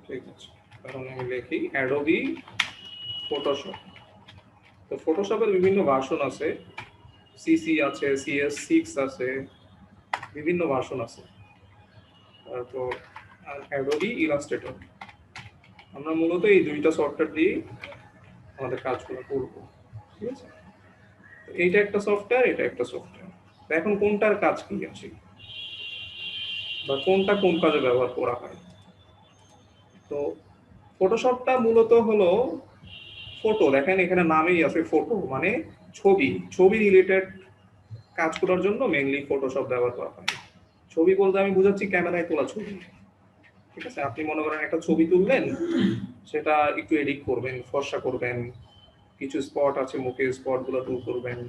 ঠিক আছে, কারণ আমি লিখি অ্যাডোবি ফটোশপ। তো ফটোশপের বিভিন্ন ভার্সন আছে, সিসি আছে, CS6 আছে, বিভিন্ন ভার্সন আছে। তারপর অ্যাডোবি ইলাস্ট্রেটর। আমরা মূলত এই দুইটা সফটওয়্যার দিয়ে আমাদের কাজগুলো করব। ঠিক আছে, এইটা একটা সফটওয়্যার, এটা একটা সফটওয়্যার। এখন কোনটার কাজ কি আছে বা কোনটা কোন কাজে ব্যবহার করা হয়? তো ফটোশপটা মূলত হলো ফটো। দেখেন এখানে নামেই আছে ফটো, মানে ছবি। ছবি রিলেটেড কাজ করার জন্য মেইনলি ফটোশপ ব্যবহার করা হয়। ছবি বলতে আমি বুঝাচ্ছি ক্যামেরায় তোলা ছবি। ঠিক আছে, আপনি মনে করেন একটা ছবি তুললেন, সেটা একটু এডিট করবেন, ফর্সা করবেন, কিছু স্পট আছে মুখের স্পটগুলো দূর করবেন,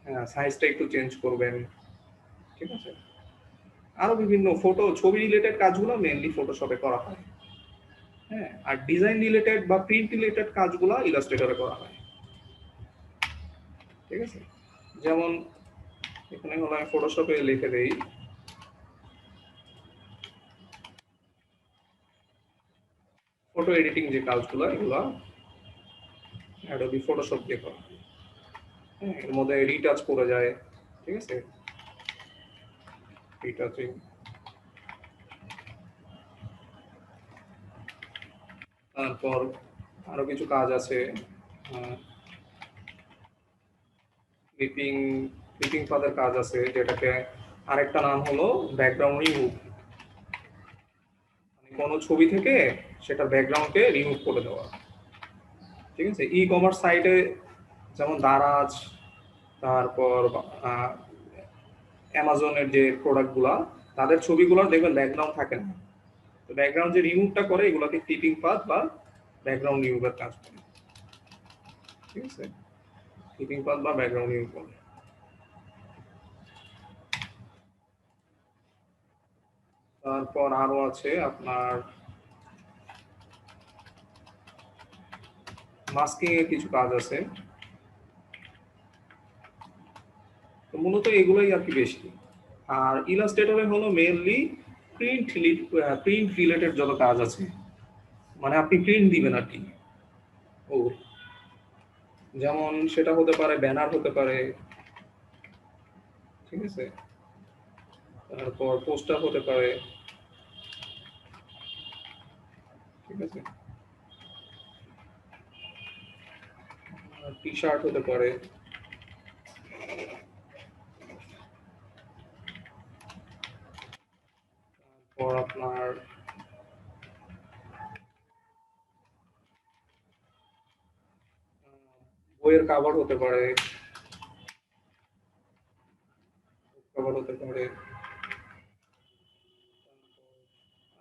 হ্যাঁ সাইজটা একটু চেঞ্জ করবেন। ঠিক আছে, আরো বিভিন্ন ছবি রিলেটেড কাজগুলো মেইনলি ফটোশপে করা হয়। হ্যাঁ, আর ডিজাইন রিলেটেড বা প্রিন্ট রিলেটেড কাজগুলো ইলাস্ট্রেটরে করা হয়। ঠিক আছে, যেমন এখানে হলো আমি ফটোশপে লিখে দেই ফটো এডিটিং যে কাজগুলো, এগুলো অ্যাডোবি ফটোশপ দিয়ে করা হয়। হ্যাঁ, এর মধ্যে রিটাচ পড়ে যায়। ঠিক আছে, রিটাচিং, তারপর আরো কিছু কাজ আছে, ক্লিপিং ক্লিপিং পাদের কাজ আছে, যেটাকে আরেকটা নাম হলো ব্যাকগ্রাউন্ড রিমুভ। মানে কোনো ছবি থেকে সেটা ব্যাকগ্রাউন্ডকে রিমুভ করে দেওয়া। ঠিক আছে, ই কমার্স সাইটে যেমন দারাজ, তারপর অ্যামাজনের যে প্রোডাক্টগুলা, তাদের ছবিগুলো দেখবেন ব্যাকগ্রাউন্ড থাকে না। তো ব্যাকগ্রাউন্ড যে রিমুভটা করে এগুলোকে ক্লিপিং পাথ বা ব্যাকগ্রাউন্ড রিমুভের কাজ করে। ঠিক আছে, ক্লিপিং পাথ বা ব্যাকগ্রাউন্ড রিমুভ করে। তারপর আরো আছে আপনার মাস্কিং এর কিছু কাজ আছে। তো মূলত এগুলোই আর কি বেশি। আর ইলাস্ট্রেটরে হলো মেইনলি প্রিন্ট রিলেটেড যত কাজ আছে, মানে আপনি প্রিন্ট দিবেন আর কি। ও, যেমন সেটা হতে পারে ব্যানার হতে পারে, ঠিক আছে, তারপর পোস্টার হতে পারে। ঠিক আছে, টি শার্ট হতে পারে। তারপর আপনার বইয়ের কাভার হতে পারে, কভার হতে পারে,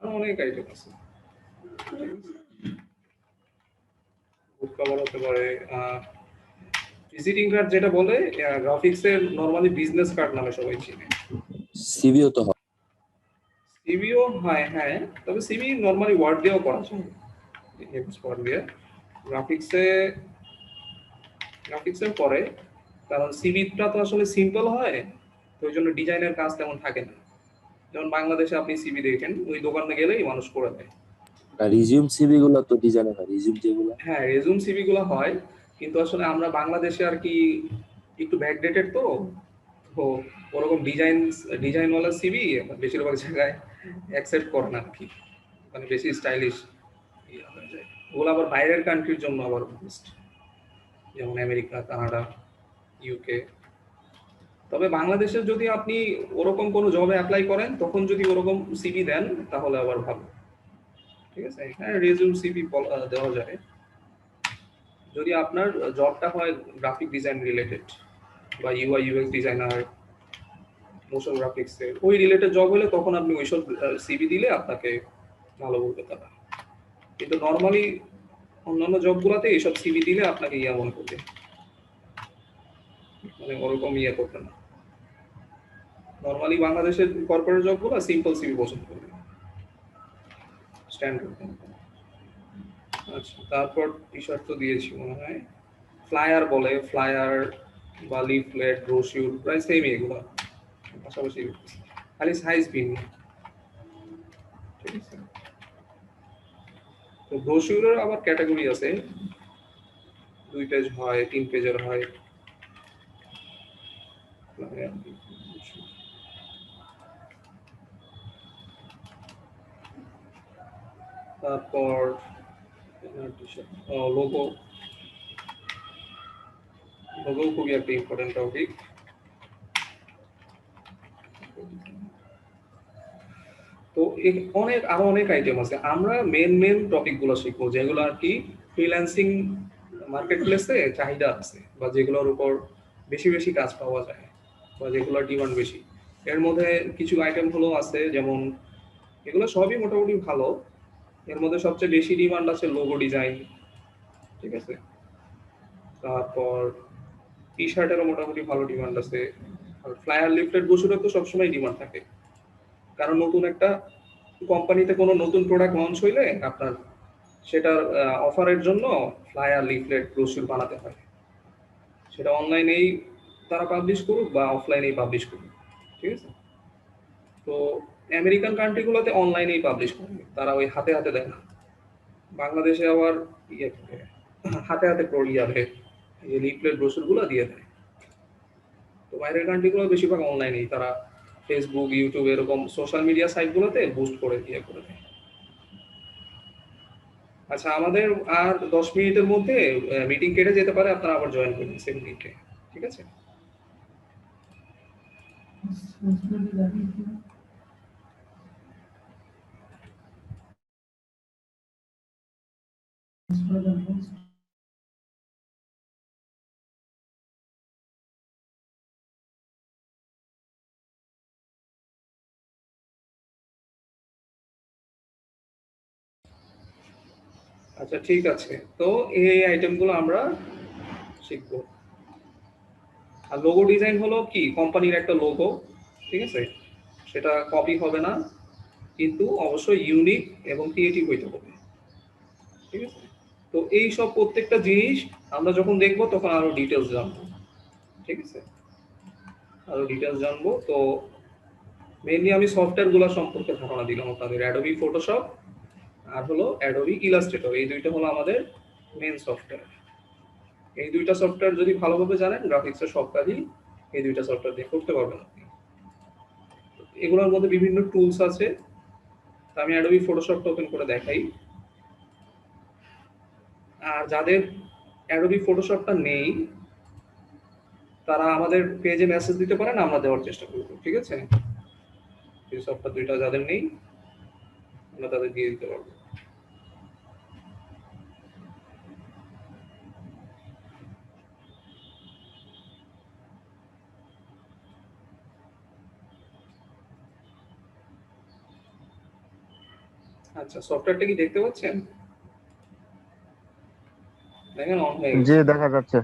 আরো অনেক আইটেম আছে। বুক কভার হতে পারে, ভিজিটিং কার্ড যেটা বলে, গ্রাফিক্সের নরমালি বিজনেস কার্ড নামে সবাই চিনে। সিভিও তো হয়। সিভিও হয়, হ্যাঁ, তবে সিভি নরমালি ওয়ার্ড দিয়েও করা যায়, ওয়ার্ড দিয়ে। গ্রাফিক্সে গ্রাফিক্সেও করে, কারণ সিভিটা তো আসলে সিম্পল হয়, তো ওই জন্য ডিজাইনের কাজ তেমন থাকে না। যেমন বাংলাদেশে আপনি সিভি দেখেন, ওই দোকানে গেলেই মানুষ করে দেয়। আর রিজিউম সিভি গুলো তো ডিজাইনে হয়, রিজিউম যেগুলো। হ্যাঁ, রেজুম সিভি গুলো হয়, কিন্তু আসলে আমরা বাংলাদেশে আর কি একটু ব্যাকডেটেড, তো তো ওরকম ডিজাইনওয়ালা সিভি বেশিরভাগ জায়গায় অ্যাকসেপ্ট করে না আর কি, মানে বেশি স্টাইলিশ হয়ে যায়। ওগুলো আবার বাইরের কান্ট্রির জন্য আবার বেস্ট, যেমন আমেরিকা, কানাডা, ইউকে। তবে বাংলাদেশে যদি আপনি ওরকম কোনো জবে অ্যাপ্লাই করেন, তখন যদি ওরকম সিভি দেন তাহলে আবার ভালো। ঠিক আছে, হ্যাঁ রেজুম সিভি দেওয়া যায় যদি আপনার জবটা হয় গ্রাফিক ডিজাইন রিলেটেড বা UI/UX ডিজাইনার, মোশন গ্রাফিক্সের ওই রিলেটেড জব হলে তখন আপনি ওইসব সিভি দিলে আপনাকে ভালো বলবে তারা। কিন্তু নর্মালি অন্যান্য জবগুলোতে এইসব সিভি দিলে আপনাকে মনে করবে, মানে ওরকম করবে না। নর্মালি বাংলাদেশের কর্পোরেট জবগুলো সিম্পল সিভি পছন্দ করবে, স্ট্যান্ডার্ড। আচ্ছা, তারপর টি শার্ট তো দিয়েছি মনে হয়। ফ্লায়ার বলে, ফ্লায়ার বা লিফলেট, ব্রোশিউর প্রায় সেমই এগুলো, পাশাপাশি, খালি সাইজ ভিন্ন। ঠিক আছে, তো ব্রোশিউরের আবার ক্যাটাগরি আছে, 2 পেজ হয়, 3 পেজের হয়। তারপর লোগো, লোগো খুবই একটা ইম্পর্টেন্ট টপিক। তো আরো অনেক আইটেম আছে। আমরা মেন টপিক গুলো শিখবো যেগুলো আর কি ফ্রিল্যান্সিং মার্কেট প্লেসে চাহিদা আছে, বা যেগুলোর উপর বেশি বেশি কাজ পাওয়া যায়, বা যেগুলোর ডিমান্ড বেশি। এর মধ্যে কিছু আইটেম হলো আছে, যেমন এগুলো সবই মোটামুটি ভালো। এর মধ্যে সবচেয়ে বেশি ডিমান্ড আছে লোগো ডিজাইন, ঠিক আছে। তারপর টি শার্টেরও মোটামুটি ভালো ডিমান্ড আছে। আর ফ্লায়ার লিফলেট ব্রোশারের তো সবসময় ডিমান্ড থাকে, কারণ নতুন একটা কোম্পানিতে কোনো নতুন প্রোডাক্ট লঞ্চ হইলে আপনার সেটার অফারের জন্য ফ্লায়ার লিফলেট ব্রোশিউর বানাতে হয়। সেটা অনলাইনেই তারা পাবলিশ করুক বা অফলাইনেই পাবলিশ করুক, ঠিক আছে। তো আমেরিকান কান্ট্রিগুলোতে অনলাইনেই পাবলিশ করবে, তারা ওই হাতে হাতে দেয় না। বাংলাদেশে আবার ইয়ে করে, হাতে হাতে ইয়াবে এই লিফলেট ব্রোশিউরগুলো দিয়ে দেয়। তো বাইরের কান্ট্রিগুলো বেশিরভাগ অনলাইনেই, তারা ফেসবুক, ইউটিউব এরকম সোশ্যাল মিডিয়া সাইটগুলোতে বুস্ট করে দিয়ে করে দেয়। আচ্ছা, আমাদের আর 10 মিনিটের মধ্যে মিটিং কেটে যেতে পারে, আপনারা আবার জয়েন করবেন সেম লিংকে, ঠিক আছে। আচ্ছা ঠিক আছে, তো এই আইটেমগুলো আমরা শিখবো। আর লোগো ডিজাইন হলো কি কোম্পানির একটা লোগো, ঠিক আছে। সেটা কপি হবে না, কিন্তু অবশ্যই ইউনিক এবং ক্রিয়েটিভ হইতে হবে, ঠিক আছে। তো এই সব প্রত্যেকটা জিনিস আমরা যখন দেখবো তখন আরো ডিটেলস জানবো, ঠিক আছে। আরো ডিটেলস জানবো। তো মেইনলি আমি সফটওয়্যারগুলো সম্পর্কে ধারণা দিলাম আপনাদের, অ্যাডোবি ফটোশপ আর হলো অ্যাডোবি ইলাস্ট্রেটর, এই দুইটা হলো আমাদের মেন সফটওয়্যার। এই দুইটা সফটওয়্যার যদি ভালোভাবে জানেন, গ্রাফিক্সের সব কাজই এই দুইটা সফটওয়্যার দিয়ে করতে পারবেন আপনি। এগুলোর মধ্যে বিভিন্ন টুলস আছে, তা আমি অ্যাডোবি ফটোশপটা ওপেন করে দেখাই। আর যাদের অ্যাডোবি ফটোশপটা নেই, তারা আমাদের পেজে মেসেজ দিতে পারেন, আমরা দেওয়ার চেষ্টা করব, ঠিক আছে। এই সফটওয়্যার দুইটা যাদের নেই, আমরা তাদের দিয়ে দিতে পারবো। আচ্ছা, সফটওয়্যারটা কি দেখতে পাচ্ছেন? দেখেন অন হয়ে জি গেছে। দেখা যাচ্ছে।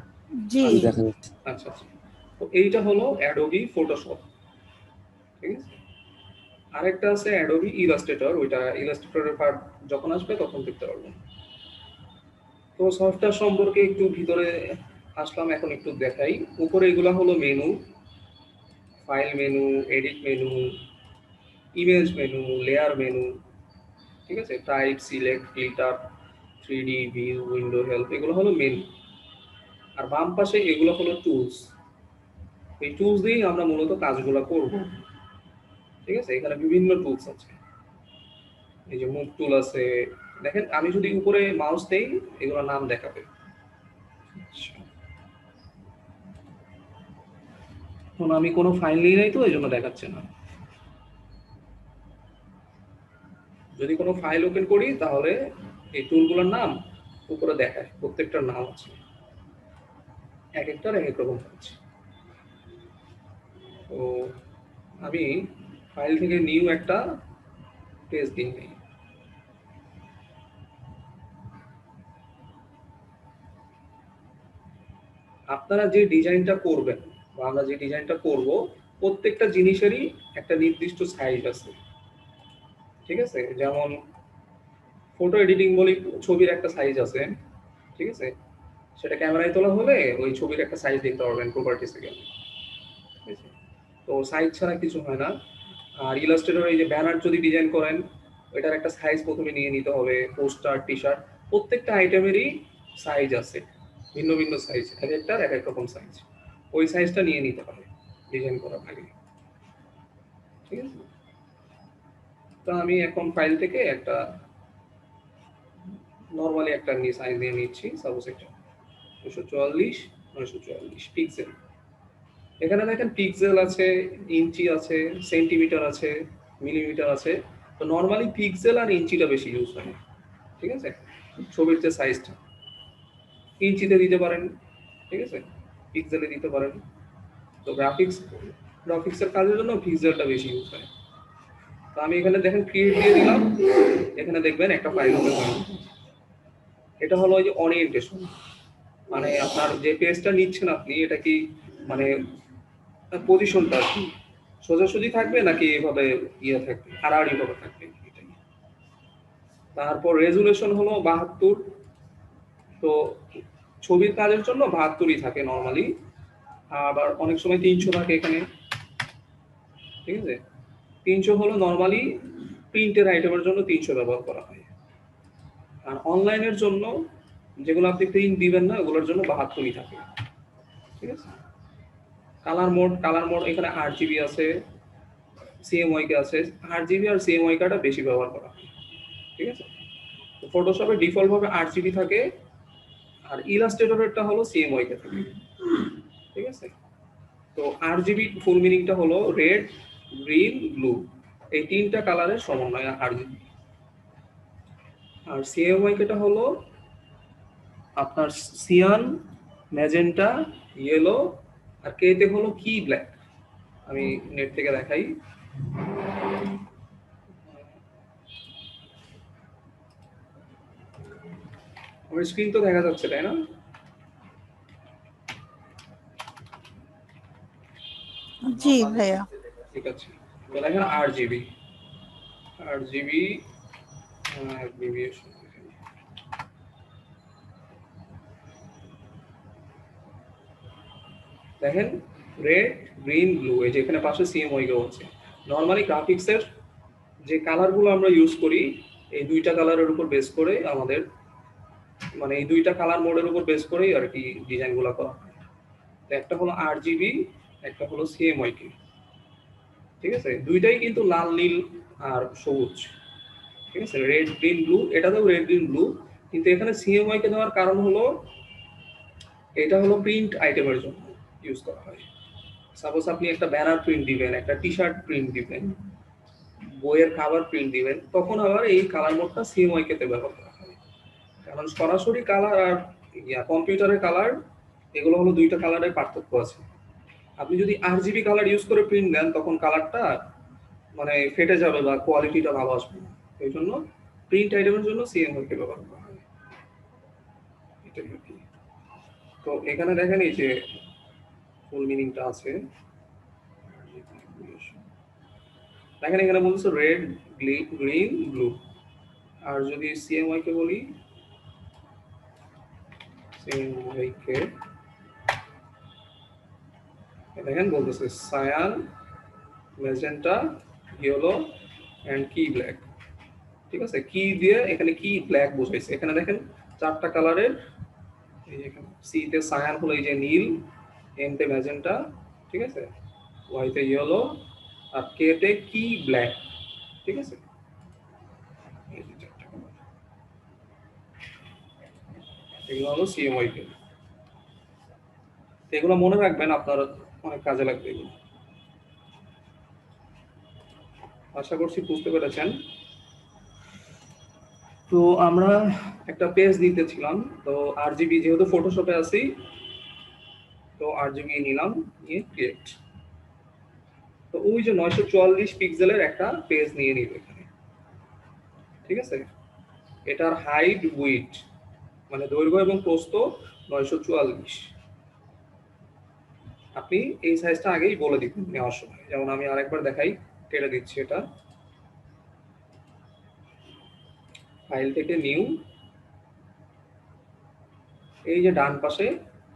জি দেখা যাচ্ছে। আচ্ছা আচ্ছা, তো এইটা হলো অ্যাডোবি ফটোশপ, ঠিক আছে। আরেকটা আছে অ্যাডোবি ইলাস্ট্রেটর, ওইটা ইলাস্ট্রেটরের পার্ট যখন আসবে তখন দেখতে পারবেন। তো সফটওয়্যার সম্পর্কে একটু ভিতরে আসলাম, এখন একটু দেখাই। উপরে এগুলা হলো menu, file menu, edit menu, image menu, layer menu, ঠিক আছে। Type, select, filter, 3D view, window help, এগুলো হলো মেনু। আর বাম পাশে এগুলো হলো টুলস। এই টুলস দিয়েই আমরা মূলত কাজগুলো করব, ঠিক আছে। এখানে বিভিন্ন টুলস আছে, এই যে মুভ টুল আছে। দেখেন আমি যদি উপরে মাউস দেই, এগুলোর নাম দেখাবে। এখন আমি কোনো ফাইল নিয়ে নাই, তো এই জন্য দেখাচ্ছে না। যদি কোনো ফাইল ওপেন করি, তাহলে এই টুলগুলোর নাম উপরে দেখায়, প্রত্যেকটার নাম আছে, এক একটার এক এক রকম আছে। তো আমি ফাইল থেকে নিউ একটা পেজ দিয়ে নিই। আপনারা যে ডিজাইনটা করবেন বা আমরা যে ডিজাইনটা করব, প্রত্যেকটা জিনিসেরই একটা নির্দিষ্ট সাইজ আছে, ঠিক আছে। যেমন ফটো এডিটিং বলি, ছবির একটা সাইজ আছে, ঠিক আছে। সেটা ক্যামেরায় তোলা হলে ওই ছবির একটা সাইজ দেখতে পারবেন প্রপার্টিসে গেলে, ঠিক আছে। তো সাইজ ছাড়া কিছু হয় না। আর ইলাস্ট্রেটর এই যে ব্যানার যদি ডিজাইন করেন, এটার একটা সাইজ প্রথমে নিয়ে নিতে হবে। পোস্টার, টি শার্ট, প্রত্যেকটা আইটেমেরই সাইজ আছে, ভিন্ন ভিন্ন সাইজ, এক একটার এক এক রকম সাইজ। ওই সাইজটা নিয়ে নিতে হবে ডিজাইন করার আগে, ঠিক আছে? তো আমি এখন ফাইল থেকে একটা নর্মালি একটা সাইজ নিয়ে নিচ্ছি, সাপোজ এটা 244 পিক্সেল। এখানে দেখেন পিক্সেল আছে, ইঞ্চি আছে, সেন্টিমিটার আছে, মিলিমিটার আছে। তো নর্মালি পিক্সেল আর ইঞ্চিটা বেশি ইউজ হয়, ঠিক আছে? ছবির যে সাইজটা ইঞ্চিতে দিতে পারেন, ঠিক আছে, পিক্সেলে দিতে পারেন। তো গ্রাফিক্সের কাজের জন্য পিক্সেলটা বেশি ইউজ হয়। তো আমি এখানে দেখেন ক্রিয়েট দিয়ে দিলাম, এখানে দেখবেন একটা ফাইল ওপেন হয়। এটা হলো ওই যে অরিয়েন্টেশন, মানে আপনার যে পেজটা নিচ্ছেন আপনি, এটা কি মানে পজিশনটা কি সোজাসুজি থাকবে নাকি এভাবে ইয়ে থাকবে, আড়াআড়ি ভাবে থাকবে এটাই। তারপর রেজুলেশন হলো 72। তো ছবির কাজের জন্য 72ই থাকে নর্মালি, আবার অনেক সময় 300 থাকে এখানে, ঠিক আছে? 300 হলো নর্মালি প্রিন্টের আইটেমের জন্য 300 ব্যবহার করা হয়। আর অনলাইনের জন্য যেগুলো আপনি প্রিন্ট দিবেন না, ওগুলোর জন্য 72ই থাকে, ঠিক আছে? কালার মোড এখানে 8 GB আছে, সিএমওয়াইকে আছে। 8 GB আর সিএমওয়াইকাটা বেশি ব্যবহার করা হয়, ঠিক আছে? তো ফটোশপে ডিফল্ট ভাবে 8 GB থাকে, আর ইলাস্ট্রেটরেরটা হলো সিএমওয়াইকে থাকে, ঠিক আছে? তো 8 GB ফুল মিনিংটা হলো রেড, গ্রিন, ব্লু, এই তিনটা কালারের সমন্বয় 8 GB। আর সিএমওয়াইকেটা হলো আপনার সিয়ান, ম্যাজেন্টা, ইয়েলো, আর কেতে হলো কি ব্ল্যাক। আমি নেট থেকে দেখাই। আমার স্ক্রিন তো দেখা যাচ্ছে, তাই না? জি ভাইয়া। ঠিক আছে, তাহলে এখানে 8 GB, 8 GB, 8 GB দেখেন রেড, গ্রিন, ব্লু, এই যে এখানে পাশে সিএমওয়াই কেও আছে। নর্মালি গ্রাফিক্সের যে কালারগুলো আমরা ইউজ করি, এই দুইটা কালারের উপর বেস করে আমাদের, মানে এই দুইটা কালার মোডের উপর বেস করেই আর কি ডিজাইনগুলো করা হয়। তো একটা হলো 8 GB, একটা হলো সিএমওয়াইকে, ঠিক আছে? দুইটাই কিন্তু লাল, নীল আর সবুজ, ঠিক আছে? রেড, গ্রিন, ব্লু, এটাতেও রেড, গ্রিন, ব্লু। কিন্তু এখানে সিএমওয়াইকে দেওয়ার কারণ হলো এটা হলো প্রিন্ট আইটেমের জন্য ইউজ করা হয়। সাপোজ আপনি একটা ব্যানার প্রিন্ট দিবেন, একটা টি শার্ট প্রিন্ট দিবেন, বইয়ের কাভার প্রিন্ট দিবেন, তখন আবার এই কালার মোডটা সিএমওয়াইকে তে ব্যবহার করা হয়। কারণ সরাসরি কালার আর কম্পিউটারের কালার, এগুলো হলো দুইটা কালারের পার্থক্য আছে। আপনি যদি 8 GB কালার ইউজ করে প্রিন্ট দেন, তখন কালারটা মানে ফেটে যাবে বা কোয়ালিটিটা ভালো আসবে না। এই জন্য প্রিন্ট আইটেমের জন্য সিএমওয়াইকে ব্যবহার করা হয়, এটাই আর কি। তো এখানে দেখেন এই যে ফুল মিনিংটা আছে, দেখেন এখানে বলছে রেড, গ্রিন, ব্লু। আর যদি সিএমওয়াই কে বলি, সিএমওয়াই কে দেখেন বলতেছে সায়ান, ম্যাজেন্টা, ইয়েলো এন্ড কি ব্ল্যাক, ঠিক আছে? কি দিয়ে এখানে কি ব্ল্যাক বোঝাইছে। এখানে দেখেন চারটা কালারের, এই যে এখানে সি তে সায়ান হলো এই যে নীল, এম তে ম্যাজেন্টা, ঠিক আছে, ওয়াই তে ইয়েলো, আর কে তে কি ব্ল্যাক, ঠিক আছে? এই যে চারটা কালার, এগুলো হলো সিএমওয়াই কে। এগুলো মনে রাখবেন, আপনার অনেক কাজে লাগবে এগুলো। আশা করছি বুঝতে পেরেছেন। তো আমরা একটা পেজ দিতেছিলাম, তো 8 GB যেহেতু ফটোশপে আছি, তো 8 GB নিলাম, নিয়ে ক্রিয়েট। তো ওই যে 944 পিক্সেলের একটা পেজ নিয়ে নিব এখানে, ঠিক আছে? এটার হাইট, উইডথ মানে দৈর্ঘ্য এবং প্রস্থ 944। আপনি এই সাইজটা আগেই বলে দিবেন নেওয়ার সময়। যেমন আমি আরেকবার দেখাই, কেটে দিচ্ছি এটা, ফাইল থেকে নিউ, এই যে ডান পাশে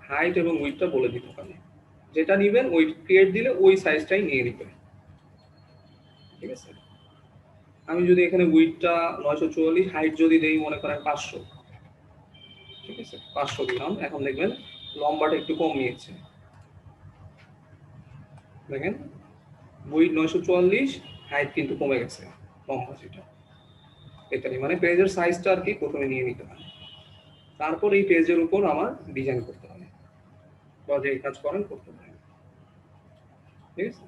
হাইট এবং উইডথটা বলে দিতে পারে। যেটা নিবেন ওই ক্রিয়েট দিলে ওই সাইজটাই নিয়ে নিবে, ঠিক আছে? আমি যদি এখানে উইডটা 944, হাইট যদি দেই মনে করেন 500, ঠিক আছে 500 দিলাম। এখন দেখবেন লম্বাটা একটু কম নিয়েছে, দেখেন উইড 944, হাইট কিন্তু কমে গেছে লম্বা যেটা। এটাই মানে পেজের সাইজটা আর কি প্রথমে নিয়ে নিতে হয়, তারপর এই পেজের উপর আমার ডিজাইন করতে হবে বা যে কাজ করেন করতে পারেন, ঠিক আছে।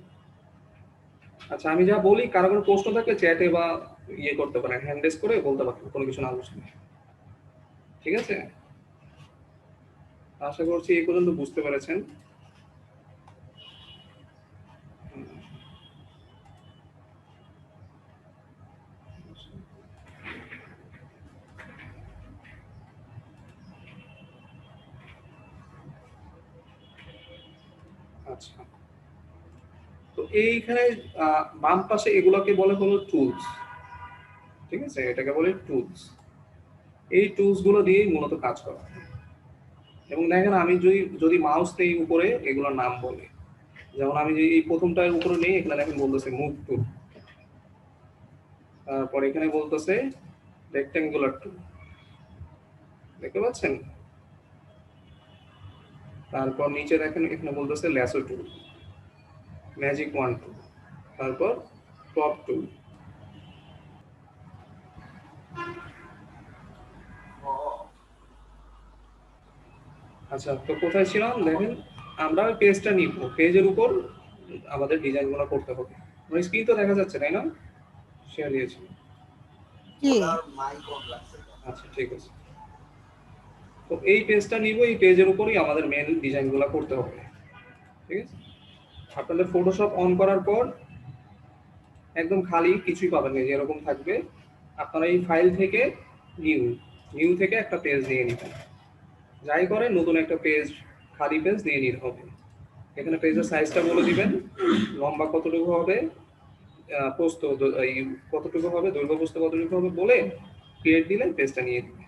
আচ্ছা আমি যা বলি কারো কোনো প্রশ্ন থাকলে চ্যাটে বা ইয়ে করতে পারেন, হ্যান্ড রেজ করে বলতে পারেন কোনো কিছু না বুঝলে, ঠিক আছে। আশা করছি এই পর্যন্ত বুঝতে পেরেছেন। আচ্ছা, তো এইখানে বাম পাশে এগুলোকে বলে হলো টুলস, ঠিক আছে, এটাকে বলে টুলস। এই টুলস গুলো দিয়ে মূলত কাজ করা হয়। এবং দেখেন আমি যদি যদি মাউস নেই উপরে এগুলোর নাম বলে, যেমন আমি যে এই প্রথমটার উপরে নেই, এখানে দেখেন বলতেছে মুভ টুল, তারপর এখানে বলতেছে রেক্টেঙ্গুলার টুল, দেখতে পাচ্ছেন। তারপর নিচে দেখেন এখানে বলতেছে ল্যাসো টুল, ম্যাজিক ওয়ান টুল, তারপর টপ টুল। আচ্ছা, তো কোথায় ছিলাম দেখেন, আমরা ওই পেজটা নিব, পেজের উপর আমাদের ডিজাইনগুলো করতে হবে। আমার স্ক্রিন তো দেখা যাচ্ছে তাই না, শেয়ার দিয়েছি। জি আচ্ছা ঠিক আছে, তো এই পেজটা নিব, এই পেজের উপরই আমাদের মেন ডিজাইনগুলো করতে হবে, ঠিক আছে। আপনাদের ফটোশপ অন করার পর একদম খালি কিছুই পাবেন না, যেরকম থাকবে। আপনারা এই ফাইল থেকে নিউ নিউ থেকে একটা পেজ নিয়ে নিবেন, যাই করেন নতুন একটা পেজ, খালি পেজ নিয়ে নিতে হবে। এখানে পেজের সাইজটা বলে দিবেন, লম্বা কতটুকু হবে, প্রস্থ এই কতটুকু হবে, দৈর্ঘ্য প্রস্থ কতটুকু হবে বলে ক্রিয়েট দিলে পেজটা নিয়ে দিবে,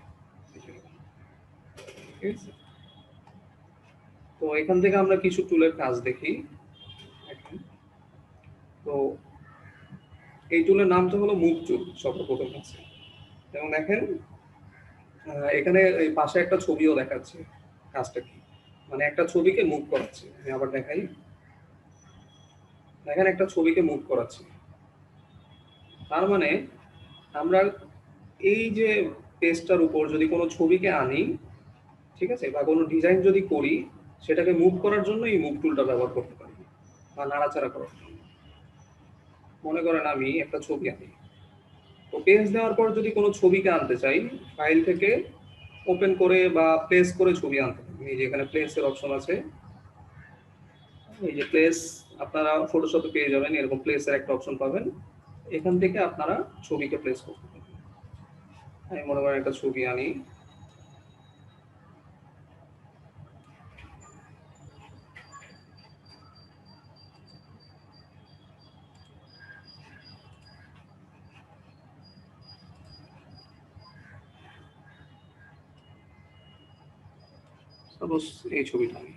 ঠিক আছে। তো এখান থেকে আমরা কিছু টুলের কাজ দেখি। তো এই টুলের নামটা হলো মুভ টুল সর্বপ্রথম আছে। এবং দেখেন এখানে এই পাশে একটা ছবিও দেখাচ্ছে, কাজটা কি, মানে একটা ছবিকে মুভ করাচ্ছে। আমি আবার দেখাই, দেখেন একটা ছবিকে মুভ করাচ্ছে। তার মানে আমরা এই যে পেজটার উপর যদি কোনো ছবিকে আনি, ঠিক আছে, বা কোনো ডিজাইন যদি করি, সেটাকে মুভ করার জন্য এই মুভ টুলটা ব্যবহার করতে পারি বা নাড়াচাড়া করার জন্য। মনে করেন আমি একটা ছবি আনি, তো পেজ দেওয়ার পর যদি কোনো ছবিকে আনতে চাই, ফাইল থেকে ওপেন করে বা প্লেস করে ছবি আনতে পারি। এই যে এখানে প্লেসের অপশন আছে, এই যে প্লেস আপনারা ফটোশপে পেয়ে যাবেন, এরকম প্লেসের একটা অপশন পাবেন, এখান থেকে আপনারা ছবিকে প্লেস করতে পারবেন। আমি মনে করেন একটা ছবি আনি, সাপোজ এই ছবিটা আনি।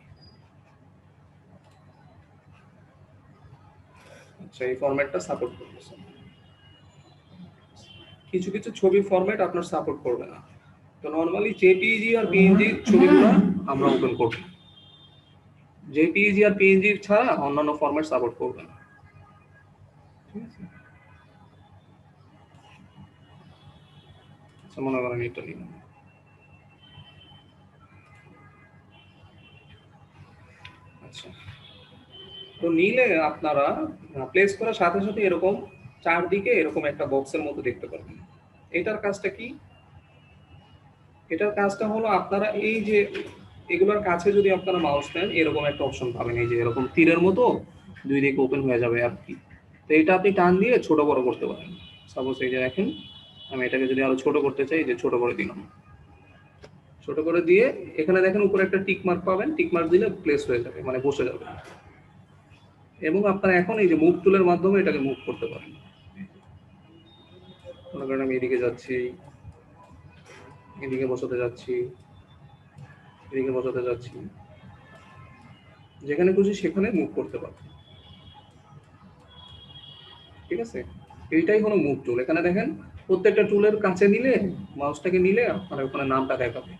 আচ্ছা, এই ফরম্যাটটা সাপোর্ট করতেছে। কিছু কিছু ছবি ফরম্যাট আপনার সাপোর্ট করবে না, তো নরমালি জেপিইজি আর পিএনজি ছবিগুলো আমরা ওপেন করব। জেপিইজি আর পিএনজি ছাড়া অন্যান্য ফরম্যাট সাপোর্ট করবে না, ঠিক আছে। আচ্ছা মনে করেন এটা নিলাম। আচ্ছা, তো নিলে আপনারা প্লেস করার সাথে সাথে এরকম চারদিকে এরকম একটা বক্সের মতো দেখতে পারবেন। এটার কাজটা কি, এটার কাজটা হলো আপনারা এই যে এগুলোর কাছে যদি আপনারা মাউস নেন, এরকম একটা অপশন পাবেন, এই যে এরকম তীরের মতো দুই দিকে ওপেন হয়ে যাবে আর কি। তো এটা আপনি টান দিয়ে ছোট বড় করতে পারেন। সাপোজ এই যে দেখেন, আমি এটাকে যদি আরো ছোট করতে চাই, যে ছোট করে দিলাম, ছোট করে দিয়ে এখানে দেখেন উপরে একটা টিক মার্ক পাবেন, টিক মার্ক দিলে প্লেস হয়ে যাবে, মানে বসে যাবে। এবং আপনারা এখন এই যে মুভ টুলের মাধ্যমে এটাকে মুভ করতে পারেন। মনে করেন আমি এদিকে যাচ্ছি, এদিকে বসাতে যাচ্ছি, এদিকে বসাতে যাচ্ছি, যেখানে খুশি সেখানে মুভ করতে পারবেন, ঠিক আছে। এইটাই হলো মুভ টুল। এখানে দেখেন প্রত্যেকটা টুলের কাছে নিলে মাউসটাকে নিলে আপনার ওখানে নামটা দেখাবে।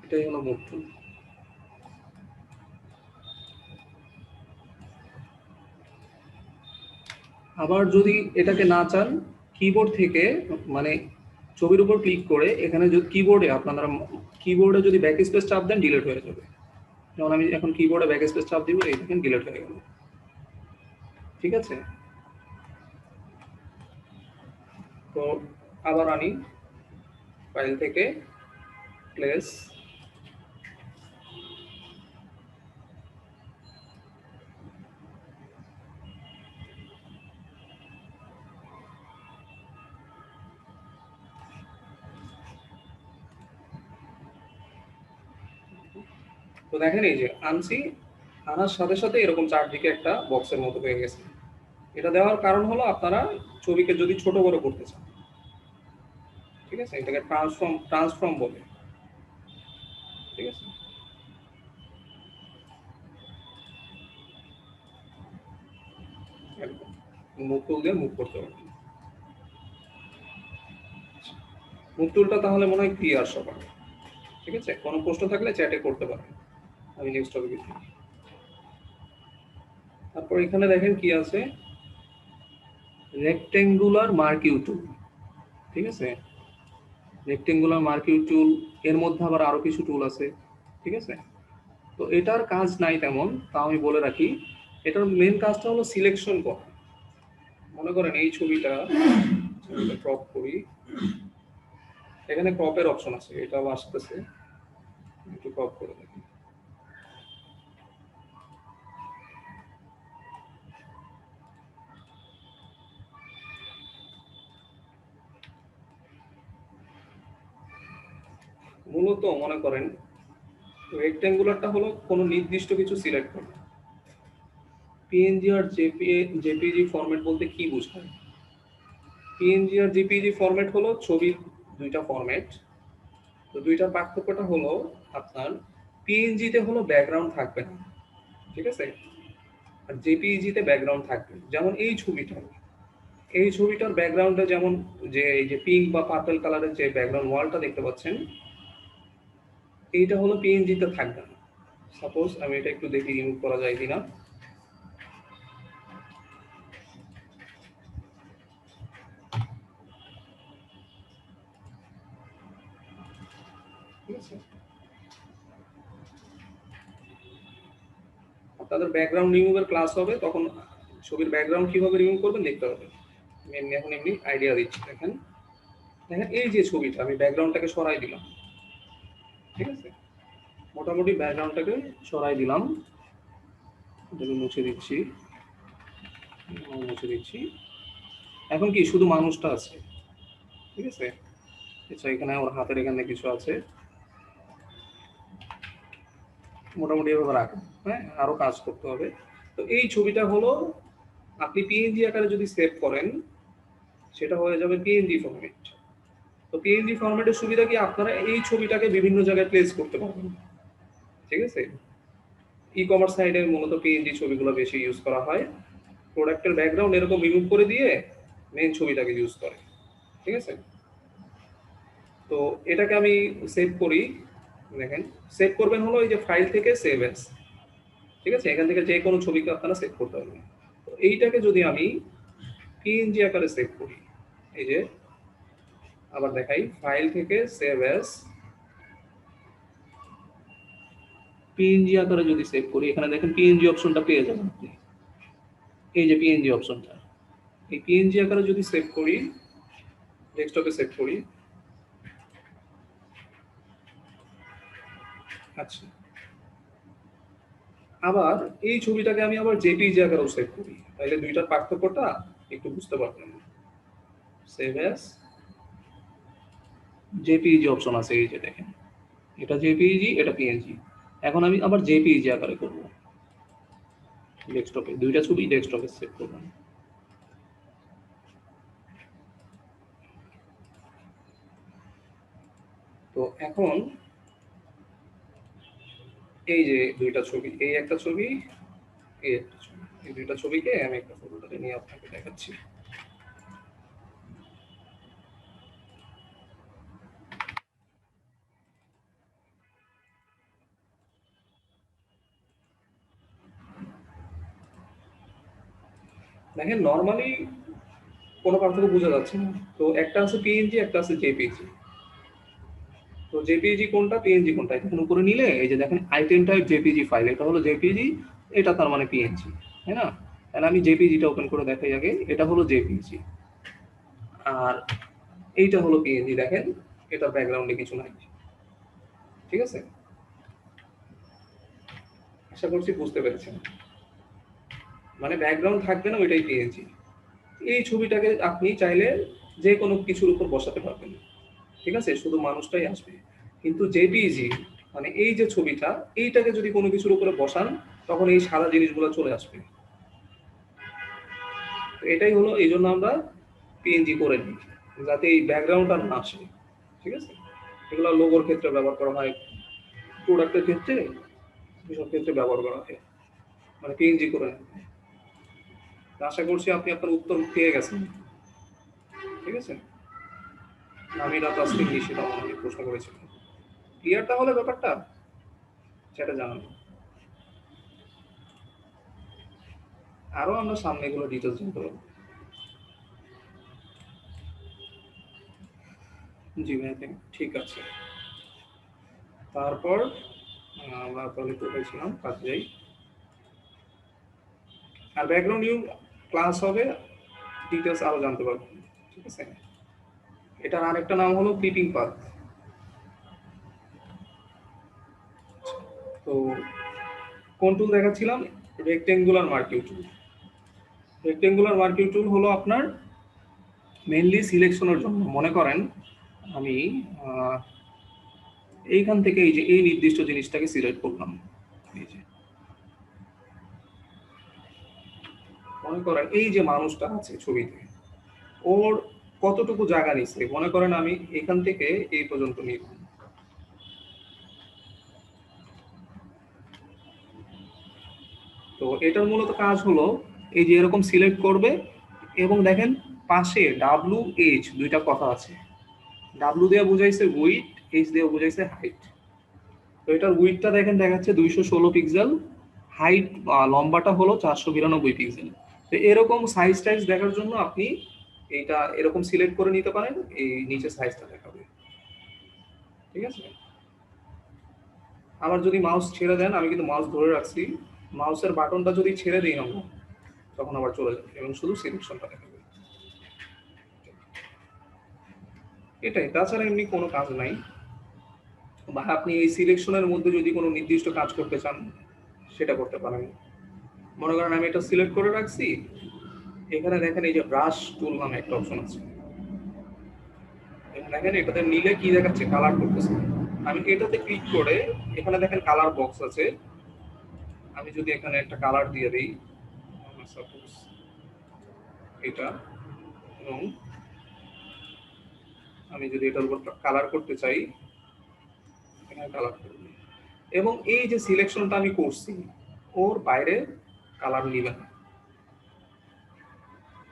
এটাই হলো মুভ টুল। আবার যদি এটাকে না চান, কিবোর্ড থেকে মানে ছবির উপর ক্লিক করে এখানে যদি কিবোর্ডে যদি ব্যাক স্পেস চাপ দেন ডিলিট হয়ে যাবে। যেমন আমি এখন কিবোর্ডে ব্যাক স্পেস চাপ দিব, এই দেখেন ডিলিট হয়ে গেল। ঠিক আছে, তো আবার আনি ফাইল থেকে প্লেস, তো দেখেন এই যে আনছি, আনার সাথে সাথে এরকম চারদিকে একটা বক্সের মতো হয়ে গেছে। এটা দেওয়ার কারণ হলো আপনারা ছবিকে যদি ছোট বড় করতে চান, ঠিক আছে, এটাকে ট্রান্সফর্ম বলে। ঠিক আছে, একদম মুভ টুল দিয়ে মুভ করতে পারবেন। মুভ টুলটা তাহলে মনে হয় ক্লিয়ার সবার। ঠিক আছে, কোনো প্রশ্ন থাকলে চ্যাটে করতে পারেন, আমি নেক্সট টপিকে যাই। তারপর এখানে দেখেন কি আছে, রেক্টেঙ্গুলার মার্কিউ টুল। ঠিক আছে, রেক্টেঙ্গুলার মার্কিউ টুল, এর মধ্যে আবার আরো কিছু টুল আছে। ঠিক আছে, তো এটার কাজ নাই তেমন, তা আমি বলে রাখি। এটার মেন কাজটা হলো সিলেকশন করা। মনে করেন এই ছবিটা ক্রপ করি, এখানে ক্রপের অপশন আছে, এটাও আসতেছে, একটু ক্রপ করে দেখি। মূলত মনে করেন রেক্টেঙ্গুলারটা হলো কোনো নির্দিষ্ট কিছু সিলেক্ট করা। পিএনজি আর জেপিজি ফরম্যাট বলতে কি বোঝায়? পিএনজি আর জেপিজি ফরম্যাট হলো ছবির দুইটা ফরম্যাট। তো দুইটার পার্থক্যটা হলো আপনার পিএনজিতে হলো ব্যাকগ্রাউন্ড থাকবে না, ঠিক আছে, আর জেপিইজিতে ব্যাকগ্রাউন্ড থাকবে। যেমন এই ছবিটার ব্যাকগ্রাউন্ডে যেমন যে এই যে পিঙ্ক বা পার্পল কালারের যে ব্যাকগ্রাউন্ড ওয়ালটা দেখতে পাচ্ছেন, এইটা হলো পিএনজিতে থাকবে না। সাপোজ আমি এটা একটু দেখি রিমুভ করা যায় কিনা। ঠিক আছে, আপনাদের ব্যাকগ্রাউন্ড রিমুভের ক্লাস হবে, তখন ছবির ব্যাকগ্রাউন্ড কিভাবে রিমুভ করবেন দেখতে হবে। আমি এখন এমনি আইডিয়া দিচ্ছি। দেখেন দেখেন এই যে ছবিটা, আমি ব্যাকগ্রাউন্ডটাকে সরাই দিলাম। ঠিক আছে, মোটামুটি ব্যাকগ্রাউন্ডটাকে সরাই দিলাম, এটাকে মুছে দিচ্ছি। এখন কি শুধু মানুষটা আছে। ঠিক আছে, আচ্ছা, এখানে ওর হাতের এখানে কিছু আছে, মোটামুটি এভাবে রাখা। হ্যাঁ, আরো কাজ করতে হবে। তো এই ছবিটা হলো আপনি পিএনজি আকারে যদি সেভ করেন, সেটা হয়ে যাবে পিএনজি ফরম্যাট। তো পিএনজি ফরম্যাটের সুবিধা কি, আপনারা এই ছবিটাকে বিভিন্ন জায়গায় প্লেস করতে পারবেন। ঠিক আছে, ই কমার্স সাইডে মূলত পিএনজি ছবিগুলো বেশি ইউজ করা হয়। প্রোডাক্টের ব্যাকগ্রাউন্ড এরকম রিমুভ করে দিয়ে মেইন ছবিটাকে ইউজ করে। ঠিক আছে, তো এটাকে আমি সেভ করি। দেখেন সেভ করবেন হলো এই যে ফাইল থেকে সেভ এস। ঠিক আছে, এখান থেকে যে কোনো ছবিকে আপনারা সেভ করতে পারবেন। তো এইটাকে যদি আমি পিএনজি আকারে সেভ করি, এই যে আবার দেখাই, ফাইল থেকে সেভ এস, পিএনজি আকারে যদি সেভ করি, এখানে দেখেন পিএনজি অপশনটা পেয়ে যাবেন আপনি। এই যে পিএনজি অপশনটা, এই পিএনজি আকারে যদি সেভ করি, ডেস্কটপে সেভ করি। আচ্ছা, আবার এই ছবিটাকে আমি আবার জেপিইজি আকারেও সেভ করি, তাহলে দুইটার পার্থক্যটা একটু বুঝতে পারবেন। সেভ এস, জেপিইজি অপশন আছে, এই যে দেখেন, এটা জেপিইজি, এটা পিএনজি। এখন আমি আবার জেপিইজি আকারে করব, ডেস্কটপে দুইটা ছবি ডেস্কটপে সেভ করব। তো এখন এই যে দুইটা ছবি, এই একটা ছবি, এই একটা ছবি, এই দুইটা ছবিকে আমি একটা ফটোতে নিয়ে আপনাকে দেখাচ্ছি। দেখেন নরমালি কোনো পার্থক্য বোঝা যাচ্ছে না। তো একটা আছে পিএনজি, একটা আছে জেপিজি। তো জেপিজি কোনটা, পিএনজি কোনটা, এখন উপরে নিলে এই যে দেখেন আইটেম টাইপ জেপিজি ফাইল, এটা হলো জেপিজি, এটা তার মানে পিএনজি, তাই না? তাহলে আমি জেপিজিটা ওপেন করে দেখাই আগে। এটা হলো জেপিজি আর এইটা হলো পিএনজি। দেখেন এটা ব্যাকগ্রাউন্ডে কিছু নাই, ঠিক আছে? আশা করছি বুঝতে পেরেছেন। মানে ব্যাকগ্রাউন্ড থাকবে না, ওইটাই পিএনজি। এই ছবিটাকে আপনি চাইলে যে কোনো কিছুর উপর বসাতে পারবেন, ঠিক আছে? শুধু মানুষটাই আসবে। কিন্তু জেপিজি মানে এই যে ছবিটা, এইটাকে যদি কোনো কিছুর উপরে বসান তখন এই সাদা জিনিসগুলো চলে আসবে। তো এটাই হলো, এই জন্য আমরা পিএনজি করে নিই, যাতে এই ব্যাকগ্রাউন্ড আর না আসে, ঠিক আছে? এগুলো লোগোর ক্ষেত্রে ব্যবহার করা হয়, প্রোডাক্টের ক্ষেত্রে, এসব ক্ষেত্রে ব্যবহার করা হয়, মানে পিএনজি করে নেয়। আশা করছি আপনি আপনার উত্তর পেয়ে গেছেন, ঠিক আছে? আমি রাত আজকে নিশ্চিত আমাকে প্রশ্ন করেছিলাম। ক্লিয়ার তাহলে ব্যাপারটা, সেটা জানান। আরো আমরা সামনে এগুলো ডিটেলস জানতে পারবো। জি ভাই, ঠিক আছে। তারপর আমরা তাহলে কোথায় ছিলাম, কাজ যাই। আর ব্যাকগ্রাউন্ড নিউ ক্লাস হবে, ডিটেলস আরো জানতে পারবো, ঠিক আছে? এটার আরেকটা নাম হলো ক্লিপিং পাথ। তো কোন টুল দেখাচ্ছিলাম, রেক্টেঙ্গুলার মার্কিং টুল। রেক্টেঙ্গুলার মার্কিং টুল হলো আপনার মেইনলি সিলেকশনের জন্য। মনে করেন আমি এইখান থেকে এই যে এই নির্দিষ্ট জিনিসটাকে সিলেক্ট করলাম, এই যে মনে করেন এই যে মানুষটা আছে ছবিতে, ওর কতটুকু জায়গা নিচ্ছে, মনে করেন আমি এখান থেকে এই পর্যন্ত নিলাম। তো এটার মূলত কাজ হলো এই যে এরকম সিলেক্ট করবে, এবং দেখেন পাশে ডাব্লু এইচ দুইটা কথা আছে। ডাব্লু দিয়ে বুঝাইছে উইড, এইচ দিয়ে বুঝাইছে হাইট। তো এটার উইডটা দেখেন দেখাচ্ছে 216 পিক্সেল, হাইট লম্বাটা হলো 492 পিক্সেল। তো এরকম সাইজ টাইজ দেখার জন্য আপনি এইটা এরকম সিলেক্ট করে নিতে পারেন, এই নিচে সাইজটা দেখাবে, ঠিক আছে? আবার যদি মাউস ছেড়ে দেন, আমি কিন্তু মাউস ধরে রাখছি, মাউসের বাটনটা যদি ছেড়ে দিই আমরা, তখন আবার চলে যাবে এবং শুধু সিলেকশনটা দেখাবে। এটাই, তাছাড়া এমনি কোনো কাজ নাই। বা আপনি এই সিলেকশনের মধ্যে যদি কোনো নির্দিষ্ট কাজ করতে চান, সেটা করতে পারেন। মনে করেন আমি এটা সিলেক্ট করে রাখছি, এখানে দেখেন এই যে ব্রাশ টুল নামে একটা অপশন আছে, এখানে দেখেন এটাতে নিলে কি দেখাচ্ছে, কালার করতেছে। আমি এটাতে ক্লিক করে এখানে দেখেন কালার বক্স আছে, আমি যদি এখানে একটা কালার দিয়ে দিই, সাপোজ এটা, এবং আমি যদি এটার উপর কালার করতে চাই, এখানে কালার করব, এবং এই যে সিলেকশনটা আমি করছি ওর বাইরে কালার নিবে না,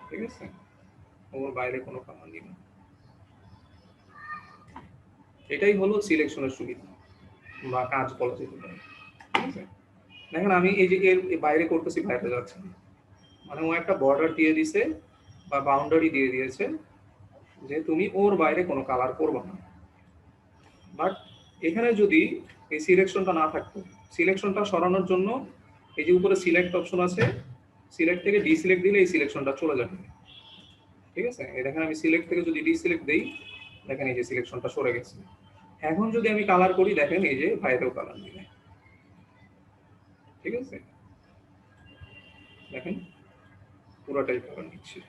ঠিক আছে? ওর বাইরে কোনো কালার নিবে না। এটাই হলো সিলেকশনের সুবিধা বা কাজ বলা যেতে পারে, ঠিক আছে? দেখেন আমি এই যে এর বাইরে করতেছি, বাইরে যাচ্ছে না, মানে ও একটা বর্ডার দিয়ে দিছে বা বাউন্ডারি দিয়ে দিয়েছে যে তুমি ওর বাইরে কোনো কালার করবে না। বাট এখানে যদি এই সিলেকশনটা না থাকতো, সিলেকশনটা সরানোর জন্য এই যে উপরে সিলেক্ট অপশন আছে, সিলেক্ট থেকে ডিসিলেক্ট দিলে এই সিলেকশনটা চলে যাবে, ঠিক আছে? এই দেখেন আমি সিলেক্ট থেকে যদি ডিসিলেক্ট দেই, দেখেন এই যে সিলেকশনটা সরে গেছে। এখন যদি আমি কালার করি, দেখেন এই যে বাইরেও কালার দিবে, ঠিক আছে? দেখেন পুরোটাই কালার নিচ্ছে।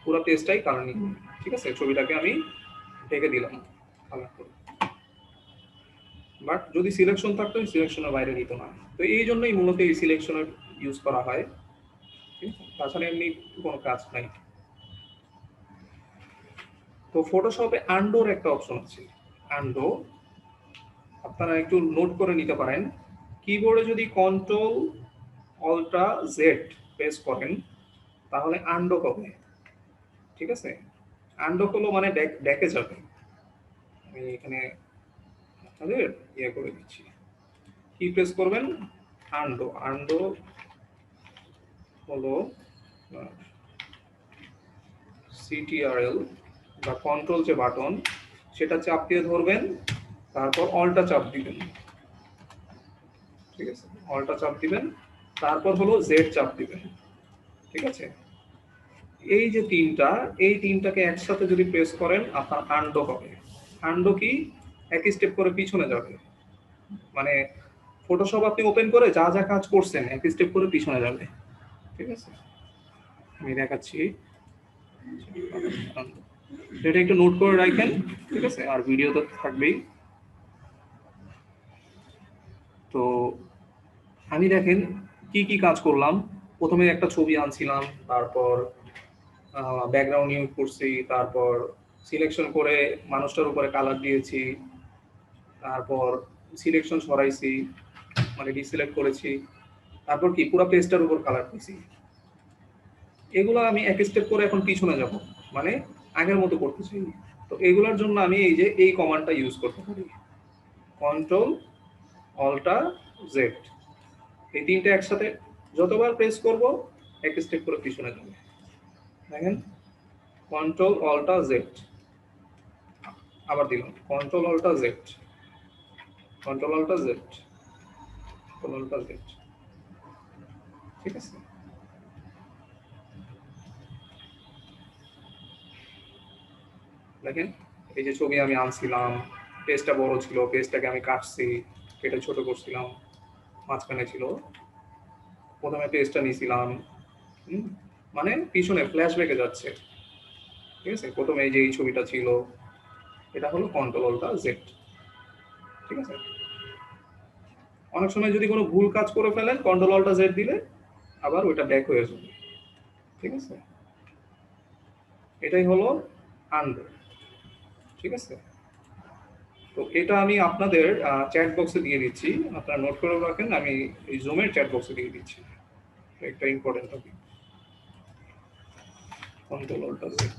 পুরো পেজটাই কালার নিয়ে, ঠিক আছে? ছবিটাকে আমি ঢেকে দিলাম কালার করে। বাট যদি সিলেকশন থাকতো, সিলেকশনের বাইরে নিত না। তো এই জন্যই মূলত এই সিলেকশনের ইউজ করা হয়, ঠিক আছে? তাছাড়া এমনি কোনো কাজ নাই। তো ফটোশপে আন্ডোর একটা অপশন আছে, আন্ডো আপনারা একটু নোট করে নিতে পারেন। কিবোর্ডে যদি কন্ট্রোল অল্টা জেড প্রেস করেন তাহলে আন্ডো হবে, ঠিক আছে? আন্ডো হলো মানে ব্যাকে যাবে। আমি এখানে আপনাদের ইয়ে করে দিচ্ছি, কি প্রেস করবেন? আন্ডো। আন্ডো হলো সিটিআরএল বা কন্ট্রোল যে বাটন সেটা চাপ দিয়ে ধরবেন, তারপর অল্টা চাপ দিবেন, ঠিক আছে? অল্টা চাপ দিবেন, তারপর হলো জেড চাপ দিবেন, ঠিক আছে? এই যে এই তিনটাকে একসাথে যদি প্রেস করেন আপনার আন্ডো হবে। আন্ডো কি? একই স্টেপ করে পিছনে যাবে, মানে ফটোশপ আপনি ওপেন করে যা যা কাজ করছেন একই স্টেপ করে পিছনে যাবে, ঠিক আছে? আমি দেখাচ্ছি, এটা একটু নোট করে রাখেন, ঠিক আছে? আর ভিডিও তো থাকবেই। তো আমি দেখেন কি কি কাজ করলাম। প্রথমে একটা ছবি আনছিলাম, তারপর ব্যাকগ্রাউন্ড ইউজ করছি, তারপর সিলেকশন করে মানুষটার উপরে কালার দিয়েছি, তারপর সিলেকশন সরাইছি মানে ডিসিলেক্ট করেছি, তারপর কি পুরো পেজটার উপর কালার দিয়েছি। এগুলো আমি এক স্টেপ করে এখন পিছনে যাব, মানে আগের মতো করতে চাই। তো এগুলোর জন্য আমি এই যে এই কমান্ডটা ইউজ করতে পারি, কন্ট্রোল অল্টা জেড। এই তিনটে একসাথে যতবার প্রেস করব এক স্টেপ করে পিছনে যাবে। দেখেন, কন্ট্রোল অল্টা জেড, আবার দিলাম control অল্টা Z, control অল্টা Z, control অল্টা Z, ঠিক আছে? দেখেন এই যে ছবি আমি আনছিলাম, পেজটা বড় ছিল, পেজটাকে আমি কাটছি, কেটে ছোট করছিলাম, মাঝখানে ছিল, প্রথমে পেজটা নিয়েছিলাম, মানে পিছনে ফ্ল্যাশব্যাকে যাচ্ছে, ঠিক আছে? প্রথমে এই যে এই ছবিটা ছিল, এটা হলো কন্ট্রোল অল্টা জেড, ঠিক আছে? অনেক সময় যদি কোনো ভুল কাজ করে ফেলেন কন্ট্রোল অল্টা জেড দিলে আবার ওইটা ব্যাক হয়ে যাবে, ঠিক আছে? এটাই হলো আন্ডো, ঠিক আছে? তো এটা আমি আপনাদের চ্যাট বক্সে দিয়ে দিচ্ছি, আপনারা নোট করে রাখেন, আমি এই জুমের চ্যাট বক্সে দিয়ে দিচ্ছি, একটা important topic. Control অল্টা Z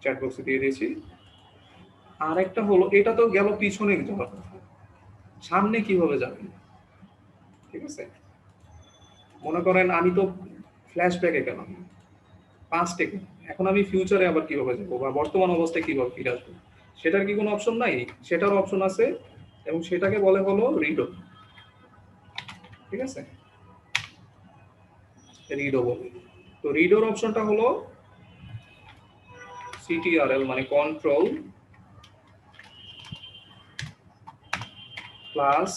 chat বক্সে দিয়ে দিয়েছি। আর একটা হলো, এটা তো গেল পিছনে যাওয়ার কথা, সামনে কিভাবে যাবেন, ঠিক আছে? মনে করেন আমি তো ফ্ল্যাশব্যাকে গেলাম, পাস্টে, এখন আমি ফিউচারে আবার কিভাবে যাবো বা বর্তমান অবস্থায় কিভাবে ফিরে আসবো, সেটার কি কোনো অপশন নাই? সেটার অপশন আছে, এবং সেটাকে বলে হলো রিডো, ঠিক আছে? রিডো বলে। তো রিডোর অপশনটা হলো সিটিআরএল, মানে control plus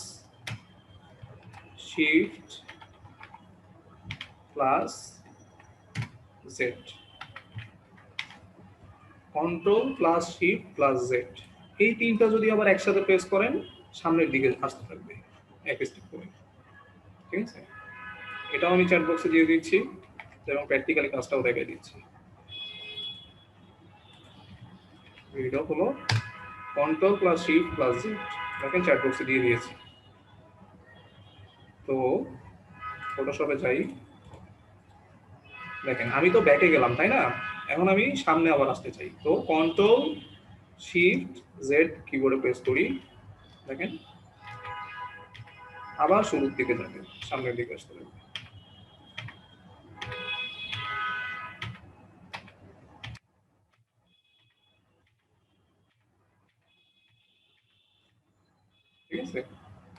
shift plus Z, control plus shift plus Z. এই তিনটা যদি আবার একসাথে প্রেস করেন সামনের দিকে আসতে থাকবে এক স্টেপ করে, ঠিক আছে? এটাও আমি চ্যাট বক্সে দিয়ে দিচ্ছি এবং প্র্যাকটিক্যালি কাজটাও দেখিয়ে দিচ্ছি। এটা হলো control plus shift plus Z, দেখেন চ্যাট বক্সে দিয়ে দিয়েছি। তো ফটোশপে যাই, দেখেন আমি তো ব্যাকে গেলাম তাই না, এখন আমি সামনে আবার আসতে চাই, তো কন্ট্রোল শিফট জেড কিবোর্ডে প্রেস করি, দেখেন আবার শুরুর দিকে যাবে, সামনের দিকে আসতে হবে, ঠিক আছে?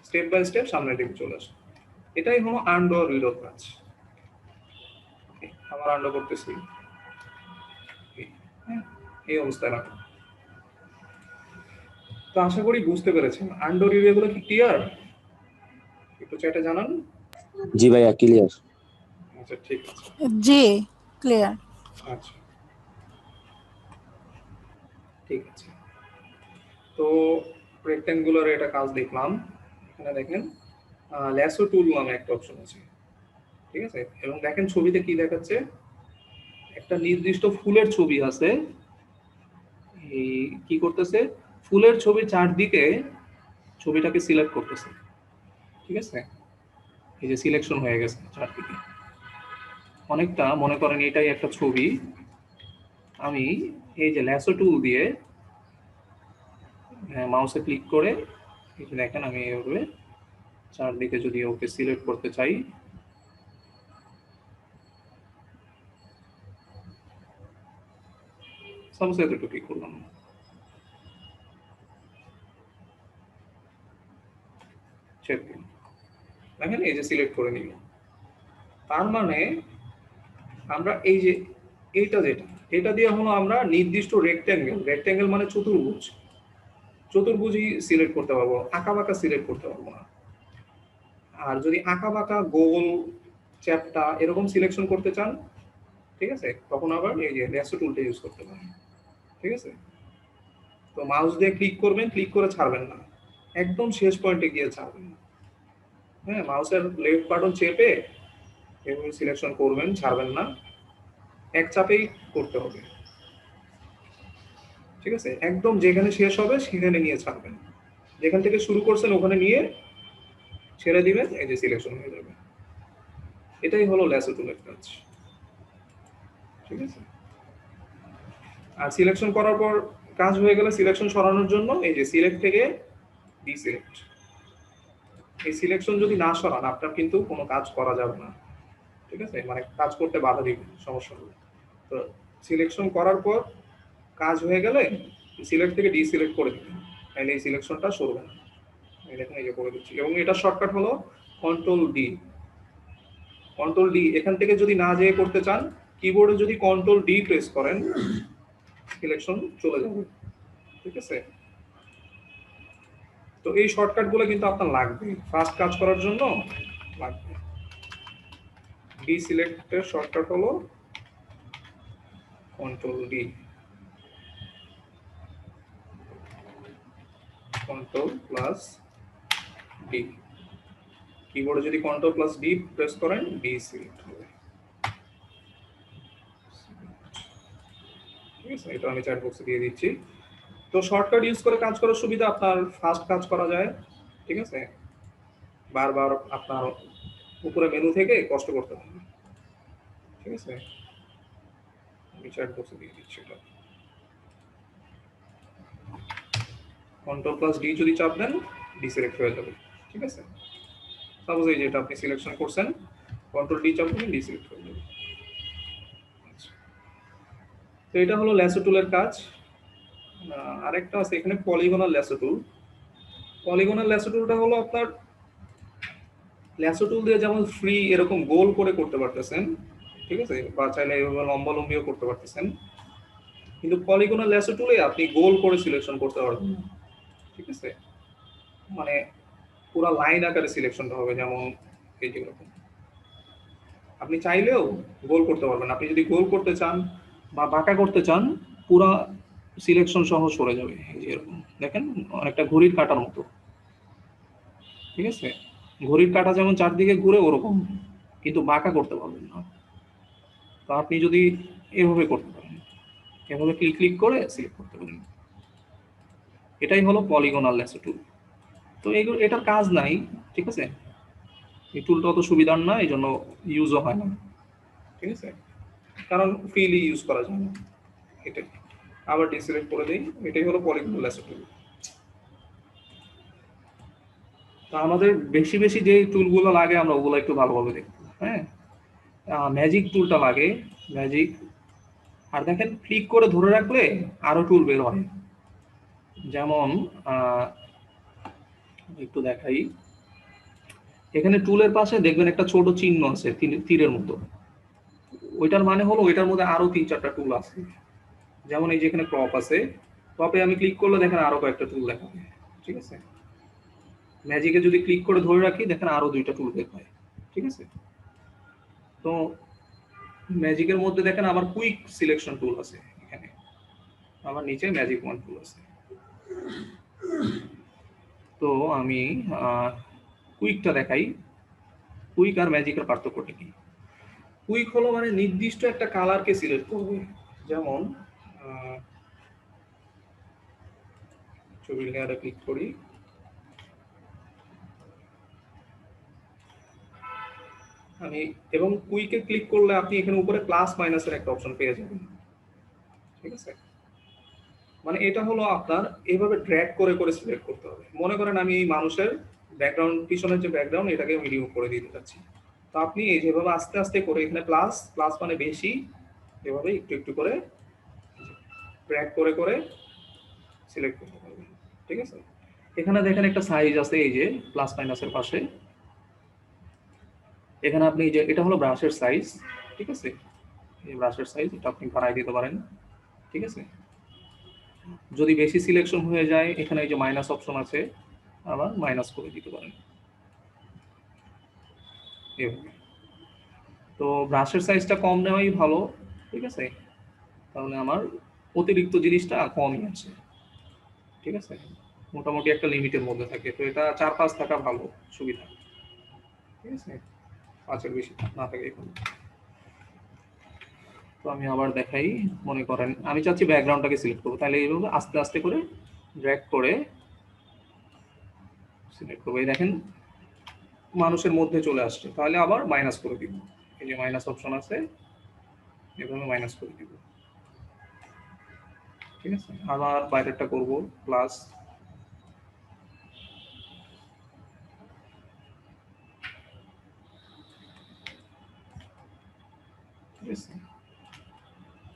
স্টেপ বাই স্টেপ সামনের দিকে চলে আসে। এটাই হলো আন্ডো রিডোর কাজ। আবার আন্ডো করতেছি, এই অবস্থায় রাখো। তো আশা করি বুঝতে পেরেছেন। আন্ডো রিডো গুলো কি ক্লিয়ার? একটু চ্যাটে জানান। জি ভাইয়া, ক্লিয়ার। আচ্ছা ঠিক আছে, জি ক্লিয়ার। আচ্ছা ঠিক আছে। তো রেক্ট্যাঙ্গুলার এটা কাজ দেখলাম। এখানে দেখেন ল্যাসো টুল নামে একটা অপশন আছে, ঠিক আছে? এবং দেখেন ছবিতে কি দেখাচ্ছে, একটা নির্দিষ্ট ফুলের ছবি আছে, এই কি করতেছে, ফুলের ছবির চারদিকে ছবিটাকে সিলেক্ট করতেছে, ঠিক আছে। এই যে সিলেকশন হয়ে গেছে চারদিকে, অনেকটা মনে করেন এটাই একটা ছবি। আমি এই যে ল্যাসো টুল দিয়ে মাউসে ক্লিক করে এই যে দেখেন আমি এইভাবে চারদিকে যদি ওকে সিলেক্ট করতে চাই, সাপোজ এতটুকু ক্লিক করলাম, ছেড়ে দিন, দেখেন এই যে সিলেক্ট করে নিল। তার মানে আমরা এই যে এইটা যেটা, এটা দিয়ে হলো আমরা নির্দিষ্ট রেক্ট্যাঙ্গেল, রেক্ট্যাঙ্গেল মানে চতুর্ভুজ, চতুর্ভুজই সিলেক্ট করতে পারবো, আঁকা বাঁকা সিলেক্ট করতে পারবো না। আর যদি আঁকা বাঁকা, গোল, চ্যাপ্টা এরকম সিলেকশন করতে চান, ঠিক আছে, তখন আবার এই যে ল্যাসো টুলটা ইউজ করতে পারেন, ঠিক আছে। তো মাউস দিয়ে ক্লিক করবেন, ক্লিক করে ছাড়বেন না, একদম শেষ পয়েন্টে গিয়ে ছাড়বেন না। হ্যাঁ, মাউসের লেফট বাটন চেপে এভাবে সিলেকশন করবেন, ছাড়বেন না, এক চাপেই করতে হবে, ঠিক আছে। একদম যেখানে শেষ হবে সেখানে নিয়ে ছাড়বেন, যেখান থেকে শুরু করছেন ওখানে নিয়ে ছেড়ে দিবেন, এই যে সিলেকশন হয়ে যাবে। এটাই হলো ল্যাসো টুলের কাজ, ঠিক আছে। আর সিলেকশন করার পর কাজ হয়ে গেলে সিলেকশন সরানোর জন্য এই যে সিলেক্ট থেকে ডিসিলেক্ট, এই সিলেকশন যদি না সরান আপনার কিন্তু কোনো কাজ করা যাবে না, ঠিক আছে, মানে কাজ করতে বাধা দিবে, সমস্যা হবে। তো সিলেকশন করার পর কাজ হয়ে গেলে সিলেক্ট থেকে ডিসিলেক্ট করে দিবেন, তাহলে এই সিলেকশনটা সরবে না। এই দেখুন এই যে করে দিচ্ছি, এবং এটা শর্টকাট হলো কন্ট্রোল ডি। কন্ট্রোল ডি এখান থেকে যদি না যেয়ে করতে চান, কিবোর্ডে যদি কন্ট্রোল ডি প্রেস করেন সিলেকশন চলে যাবে, ঠিক আছে। তো এই শর্টকাট গুলো কিন্তু আপনার লাগবে, ফাস্ট কাজ করার জন্য লাগবে। ডি সিলেক্টের শর্টকাট হলো control D, control plus D. কিবোর্ডে যদি কন্ট্রোল প্লাস ডি প্রেস করেন ডি সিলেক্ট হবে, ঠিক আছে। এটা আমি চ্যাট বক্সে দিয়ে দিচ্ছি। তো শর্টকাট ইউজ করে কাজ করার সুবিধা, আপনার ফাস্ট কাজ করা যায়, ঠিক আছে, বারবার আপনার উপরে মেনু থেকে কষ্ট করতে হবে, ঠিক আছে। আমি চ্যাট বক্সে দিয়ে দিচ্ছি এটা। কন্ট্রোল প্লাস ডি যদি চাপ দেন ডি সিলেক্ট হয়ে যাবে, ঠিক আছে। সাপোজ এই যে এটা আপনি সিলেকশন করছেন, কন্ট্রোল ডি চাপ দিলে ডি সিলেক্ট হয়ে যাবে। আচ্ছা। তো এটা হলো ল্যাসো টুলের কাজ। আরেকটা আছে এখানে পলিগনাল ল্যাসো টুল। পলিগনাল ল্যাসো টুলটা হলো আপনার ল্যাসো টুল দিয়ে যেমন ফ্রি এরকম গোল করে করতে পারতেছেন, ঠিক আছে, বা চাইলে এভাবে লম্বালম্বিও করতে পারতেছেন, কিন্তু পলিগনাল ল্যাসো টুলে আপনি গোল করে সিলেকশন করতে পারবেন না, ঠিক আছে। মানে পুরো লাইন আকারে সিলেকশনটা হবে, যেমন এই যে এরকম। আপনি চাইলেও গোল করতে পারবেন, আপনি যদি গোল করতে চান বা বাঁকা করতে চান পুরা সিলেকশন সহ সরে যাবে, এই যে এরকম দেখেন, অনেকটা ঘড়ির কাঁটার মতো, ঠিক আছে। ঘড়ির কাঁটা যেমন চারদিকে ঘুরে ওরকম, কিন্তু বাঁকা করতে পারবেন না। তো আপনি যদি এভাবে করতে পারেন, এভাবে ক্লিক ক্লিক করে সিলেক্ট করতে পারেন, এটাই হলো পলিগনাল ল্যাসো টুল। তো এগুলো এটার কাজ নাই, ঠিক আছে, এই টুলটা অত সুবিধার না, এই জন্য ইউজও হয় না, ঠিক আছে, কারণ ফ্রিলি ইউজ করা যায় না। এটাই আবার ডিসিলেক্ট করে দিই, এটাই হলো পলিগনাল ল্যাসো টুল। তো আমাদের বেশি বেশি যে টুলগুলো লাগে আমরা ওগুলো একটু ভালোভাবে দেখবো। হ্যাঁ, ম্যাজিক টুলটা লাগে, ম্যাজিক। আর দেখেন ক্লিক করে ধরে রাখলে আরো টুল বের হয়, যেমন একটু দেখাই, এখানে টুলের পাশে দেখবেন একটা ছোট চিহ্ন আছে তীরের মতো, ওইটার মানে হলো ওইটার মধ্যে আরো 3-4টা টুল আছে। যেমন এই যে এখানে ক্রপ আছে, ক্রপে আমি ক্লিক করলে দেখেন আরো কয়েকটা টুল দেখাবে, ঠিক আছে। ম্যাজিকে যদি ক্লিক করে ধরে রাখি দেখেন আরো 2টা টুল বের হয়, ঠিক আছে। তো ম্যাজিকের মধ্যে দেখেন আবার কুইক সিলেকশন টুল আছে, এখানে আবার নিচে ম্যাজিক ওয়ান টুল আছে। তো আমি কুইকটা দেখাই, কুইক আর ম্যাজিকের পার্থক্যটা কি। কুইক হলো মানে নির্দিষ্ট একটা কালারকে সিলেক্ট করবে, যেমন ছবির লেয়ারে ক্লিক করি, আমি এবং কুইকে ক্লিক করলে আপনি এখানে উপরে প্লাস মাইনাসের একটা অপশন পেয়ে যাবেন। ঠিক আছে, মানে এটা হলো আপনার এইভাবে ড্র্যাগ করে করে সিলেক্ট করতে হবে। মনে করেন আমি এই মানুষের ব্যাকগ্রাউন্ড, পিছনের যে ব্যাকগ্রাউন্ড, এটাকে আমি রিমুভ করে দিতে চাচ্ছি। তো আপনি এই যেভাবে আস্তে আস্তে করে এখানে প্লাস প্লাস মানে বেশি, এভাবে একটু একটু করে ড্র্যাগ করে করে সিলেক্ট করতে পারবেন। ঠিক আছে, এখানে দেখেন একটা সাইজ আছে এই যে প্লাস মাইনাসের পাশে, এখানে আপনি এই যে এটা হলো ব্রাশের সাইজ। ঠিক আছে, এই ব্রাশের সাইজ এটা আপনি বাড়াই দিতে পারেন। ঠিক আছে, যদি বেশি সিলেকশন হয়ে যায় এখানে এই যে মাইনাস অপশন আছে, আবার মাইনাস করে দিতে পারেন এভাবে। তো ব্রাশের সাইজটা কম নেওয়াই ভালো। ঠিক আছে, তাহলে আমার অতিরিক্ত জিনিসটা কমই আছে। ঠিক আছে, মোটামুটি একটা লিমিটের মধ্যে থাকে। তো এটা 4-5 থাকা ভালো, সুবিধা। ঠিক আছে, 5-এর বেশি না থাকে এখন। তো আমি আবার দেখাই, মনে করেন আমি চাচ্ছি ব্যাকগ্রাউন্ডটাকে সিলেক্ট করবো, তাহলে এইভাবে আস্তে আস্তে করে ড্র্যাগ করে সিলেক্ট করবো। এই দেখেন মানুষের মধ্যে চলে আসছে, তাহলে আবার মাইনাস করে দিব। এই যে মাইনাস অপশন আছে, এভাবে মাইনাস করে দিব। ঠিক আছে, আবার বাইরেরটা করব প্লাস। ঠিক আছে,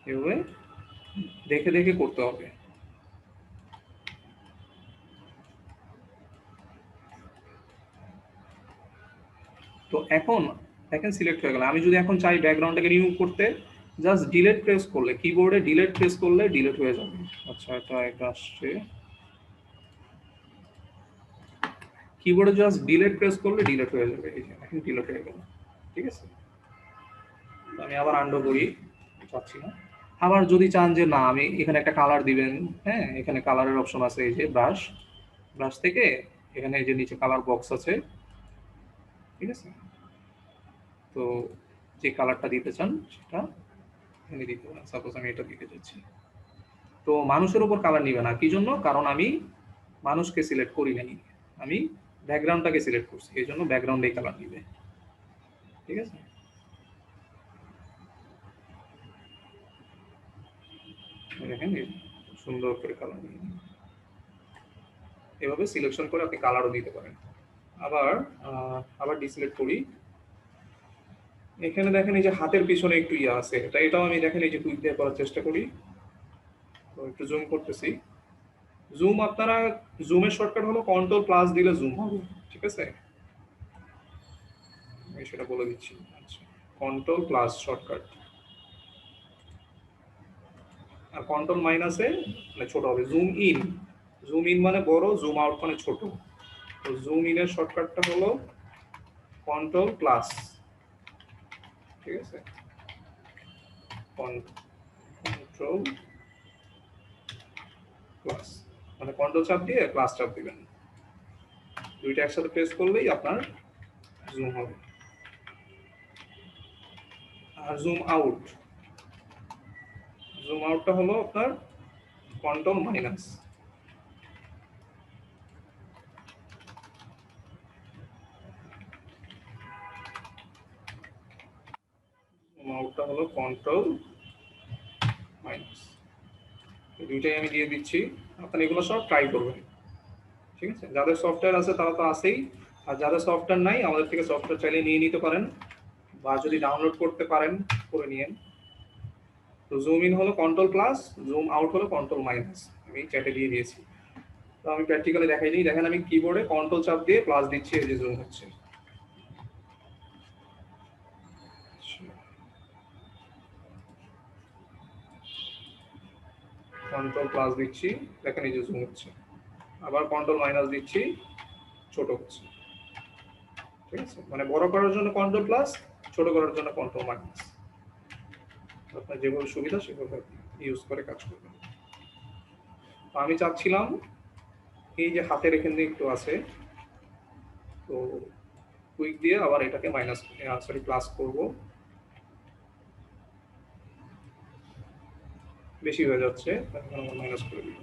এভাবে দেখে দেখে করতে হবে। তো এখন দেখেন সিলেক্ট হয়ে গেল। আমি যদি এখন চাই ব্যাকগ্রাউন্ডটাকে রিমুভ করতে, জাস্ট ডিলিট প্রেস করলে, কিবোর্ডে ডিলিট প্রেস করলে ডিলিট হয়ে যাবে। আচ্ছা, এটা আসছে, কিবোর্ডে জাস্ট ডিলিট প্রেস করলে ডিলিট হয়ে যাবে। এই যে এখন ডিলিট হয়ে গেল। ঠিক আছে, আমি আবার আন্ডু করি, চাচ্ছি না। আবার যদি চান যে না আমি এখানে একটা কালার দিবেন, হ্যাঁ এখানে কালারের অপশন আছে, এই যে ব্রাশ, ব্রাশ থেকে এখানে এই যে নিচে কালার বক্স আছে। ঠিক আছে, তো যে কালারটা দিতে চান সেটা এখানে দিতে পারেন। সাপোজ আমি এটা দিতে চাচ্ছি। তো মানুষের উপর কালার নিবে না, কি জন্য? কারণ আমি মানুষকে সিলেক্ট করি নাই, আমি ব্যাকগ্রাউন্ডটাকে সিলেক্ট করছি, এই জন্য ব্যাকগ্রাউন্ডেই কালার নিবে। ঠিক আছে, দেখেন সুন্দর করে কালার নিয়ে এভাবে সিলেকশন করে আপনি কালারও দিতে পারেন। আবার আবার ডিসিলেক্ট করি। এখানে দেখেন এই যে হাতের পিছনে একটু ইয়ে আছে, এটাও আমি দেখেন এই যে কুইক দিয়ে করার চেষ্টা করি। তো একটু জুম করতেছি। জুম আপনারা, জুমের শর্টকাট হলো কন্ট্রোল প্লাস দিলে জুম হবে। ঠিক আছে, আমি সেটা বলে দিচ্ছি। আচ্ছা, কন্ট্রোল প্লাস শর্টকাট, আর কন্ট্রোল মাইনাসে মানে ছোট হবে। জুম ইন, জুম ইন মানে বড়, জুম আউট মানে ছোট। তো জুম ইনের শর্টকাটটা হলো কন্ট্রোল প্লাস। ঠিক আছে, কন্ট্রোল প্লাস মানে কন্ট্রোল চাপ দিয়ে প্লাস চাপ দিবেন, দুইটা একসাথে প্রেস করলেই আপনার জুম হবে। আর জুম আউট, জুম আউটটা হলো আপনার কন্ট্রোল মাইনাস। জুম আউটটা হলো কন্ট্রোল মাইনাস। দুইটাই আমি দিয়ে দিচ্ছি, আপনারা এগুলো সব ট্রাই করবেন। ঠিক আছে, যাদের সফটওয়্যার আছে তারা তো আছেই, আর যাদের সফটওয়্যার নাই আমাদের থেকে সফটওয়্যার চাইলে নিয়ে নিতে পারেন, বা যদি ডাউনলোড করতে পারেন করে নিয়েন। তো জুম ইন হলো কন্ট্রোল প্লাস, জুম আউট হলো কন্ট্রোল মাইনাস, আমি চ্যাটে দিয়ে দিয়েছি। তো আমি প্র্যাকটিক্যালি দেখাই দিই। দেখেন আমি কিবোর্ডে কন্ট্রোল চাপ দিয়ে প্লাস দিচ্ছি, এই যে জুম হচ্ছে। কন্ট্রোল প্লাস দিচ্ছি, দেখেন এই যে জুম হচ্ছে। আবার কন্ট্রোল মাইনাস দিচ্ছি, ছোট হচ্ছে। ঠিক আছে, মানে বড় করার জন্য কন্ট্রোল প্লাস, ছোট করার জন্য কন্ট্রোল মাইনাস। আপনার যেভাবে সুবিধা সেভাবে ইউজ করে কাজ করবেন। তো আমি চাচ্ছিলাম এই যে হাতের এখান দিয়ে একটু আছে, তো কুইক দিয়ে আবার এটাকে মাইনাস সরি প্লাস করব, বেশি হয়ে যাচ্ছে, এখন মাইনাস করে দিব।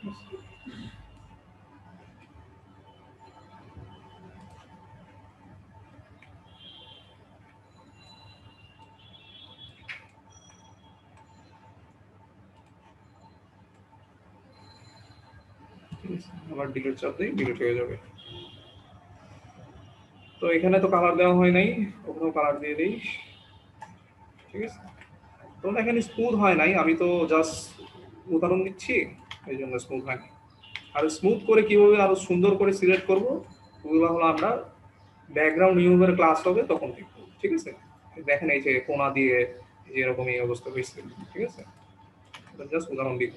আবার ডিলিট চাপ দিই, ডিলিট হয়ে যাবে। তো এখানে তো কালার দেওয়া হয় নাই, ওখানেও কালার দিয়ে দিই, ঠিক আছে। তো এখানে স্মুথ হয় নাই, আমি তো জাস্ট উদাহরণ দিচ্ছি, এই জন্য স্মুথ হয় নাই। আর স্মুথ করে কিভাবে আরো সুন্দর করে সিলেক্ট করবো, ওগুলো হলো আমরা ব্যাকগ্রাউন্ড রিমুভের ক্লাস হবে তখন দেখবো, ঠিক আছে। দেখেন এই যে কোনা দিয়ে যে এরকম এই অবস্থা হয়েছে, ঠিক আছে। জাস্ট উদাহরণ দিই।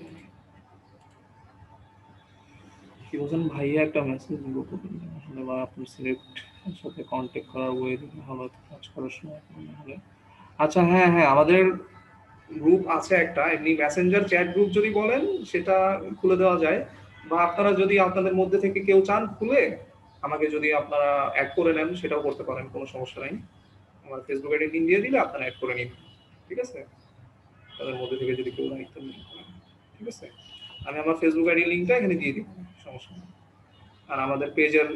কি বলছেন ভাইয়া, একটা মেসেজ গ্রুপ আসলে বা আপনি সিলেক্ট সাথে কন্ট্যাক্ট করার ওয়ে দিতে ভালো কাজ করার সময় হলে। আচ্ছা হ্যাঁ হ্যাঁ, আমাদের গ্রুপ আছে একটা, এমনি মেসেঞ্জার চ্যাট গ্রুপ যদি বলেন সেটা খুলে দেওয়া যায়, বা আপনারা যদি আপনাদের মধ্যে থেকে কেউ চান খুলে আমাকে যদি আপনারা অ্যাড করে নেন সেটাও করতে পারেন, কোনো সমস্যা নাই। আমার ফেসবুক আইডি লিংক দিয়ে দিলে আপনারা অ্যাড করে নিন, ঠিক আছে। তাদের মধ্যে থেকে যদি কেউ দায়িত্ব নিন, ঠিক আছে। আমি আমার ফেসবুক আইডি লিংকটা এখানে দিয়ে দিব, সমস্যা নেই। আর আমাদের পেজের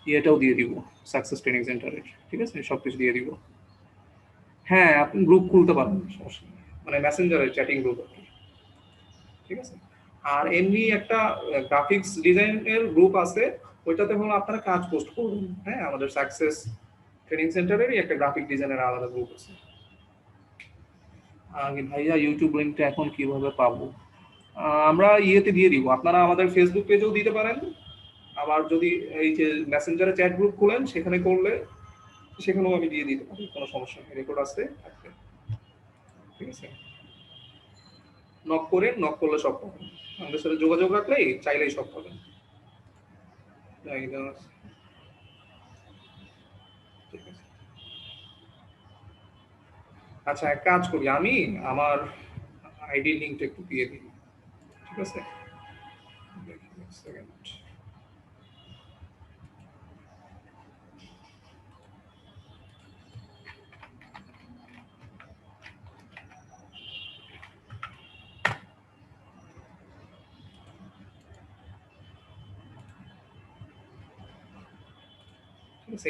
ইয়েটাও দিয়ে দিব, সাকসেস ট্রেনিং সেন্টারের, ঠিক আছে, সব কিছু দিয়ে দিব। হ্যাঁ, আপনি গ্রুপ খুলতে পারেন, সমস্যা নেই, মানে মেসেঞ্জারের চ্যাটিং গ্রুপ আর কি, ঠিক আছে। আর এমনি একটা গ্রাফিক্স ডিজাইনের গ্রুপ আছে, ওইটাতে হলো আপনারা কাজ পোস্ট করবেন। হ্যাঁ, আমাদের সাকসেস ট্রেনিং সেন্টারেরই একটা গ্রাফিক ডিজাইনের আলাদা গ্রুপ আছে। আগে ভাইয়া ইউটিউব লিংকটা এখন কিভাবে পাবো? আমরা ইয়েতে দিয়ে দিব, আপনারা আমাদের ফেসবুক পেজেও দিতে পারেন। আবার যদি এই যে মেসেঞ্জারে চ্যাট গ্রুপ খুলেন সেখানে করলে সেখানেও আমি দিয়ে দিতে পারি, কোনো সমস্যা নেই, রেকর্ড আছে থাকবে, ঠিক আছে। নক করে, নক করলে সব পাবেন, আমাদের সাথে যোগাযোগ রাখলেই চাইলেই সব পাবেন। ঠিক আছে, আচ্ছা এক কাজ করি, আমি আমার আইডি লিঙ্কটা একটু দিয়ে দিই, ঠিক আছে। দেখি এক সেকেন্ড।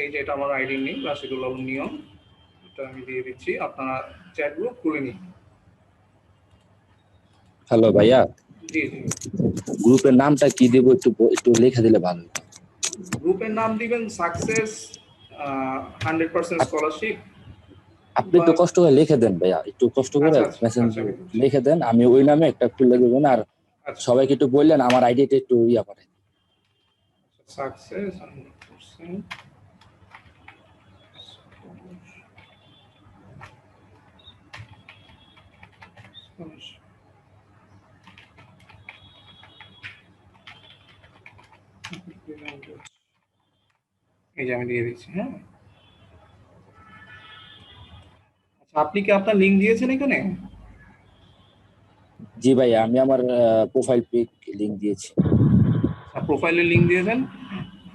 এই যে এটা আমার আইডি নেই, রাশিদুল আলম নিয়ম, এটা আমি দিয়ে দিচ্ছি, আপনারা চ্যাট গ্রুপ খুলে নিন। হ্যালো ভাইয়া, জি জি। গ্রুপের নামটা কি দেব, একটু একটু লিখে দিলে ভালো হতো। গ্রুপের নাম দিবেন সাকসেস 100% স্কলারশিপ। আপনি একটু কষ্ট করে লিখে দেন ভাইয়া, একটু কষ্ট করে আচ্ছা আচ্ছা মেসেজ আচ্ছা, লিখে দেন, আমি ওই নামে একটা খুলে দেবেন। আর আচ্ছা সবাইকে একটু বললেন আমার আইডিটা একটু ইয়া করে। সাকসেস 100%। এই যে আমি দিয়ে দিচ্ছি, হ্যাঁ। আচ্ছা, আপনি কি আপনার লিংক দিয়েছেন এখানে? জি ভাইয়া, আমি আমার প্রোফাইল পিক লিংক দিয়েছি। প্রোফাইলের লিংক দিয়েছেন,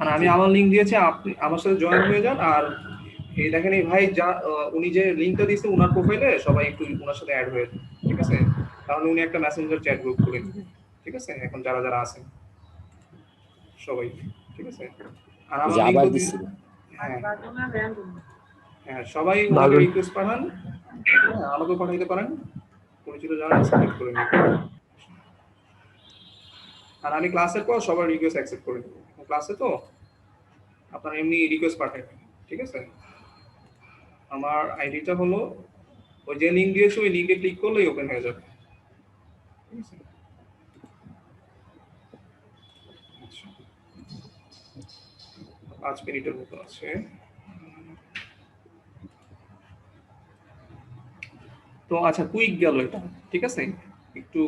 আর আমি আমার লিংক দিয়েছি, আপনি আমার সাথে জয়েন হয়ে যান। আর এই দেখেন এই ভাই যা উনি যে লিংকটা দিয়েছে ওনার প্রোফাইলে সবাই একটু ওনার সাথে অ্যাড হয়ে যান, ঠিক আছে। কারণ উনি একটা মেসেঞ্জার চ্যাট গ্রুপ খুলে নেবেন, ঠিক আছে, এখন যারা যারা আছেন সবাই, ঠিক আছে। আর এই আমার যে আবার লিংকও দিয়ে, দিচ্ছি। হ্যাঁ হ্যাঁ, সবাই ওনাকে রিকোয়েস্ট পাঠান, হ্যাঁ, আমাকেও পাঠাইতে পারেন, পরিচিত যারা আছে অ্যাড করে নিন। আর আমি ক্লাসের পর সবার রিকোয়েস্ট অ্যাকসেপ্ট করে নেব, ক্লাসে তো আপনারা এমনি রিকোয়েস্ট পাঠাবেন, ঠিক আছে। আমার আইডিটা হলো ওই যে লিংক দিয়েছি, ওই লিংকে ক্লিক করলেই ওপেন হয়ে যাবে, ঠিক আছে। আচ্ছা, 5 মিনিটের মতো আছে। তো আচ্ছা, কুইক গেল এটা, ঠিক আছে। একটু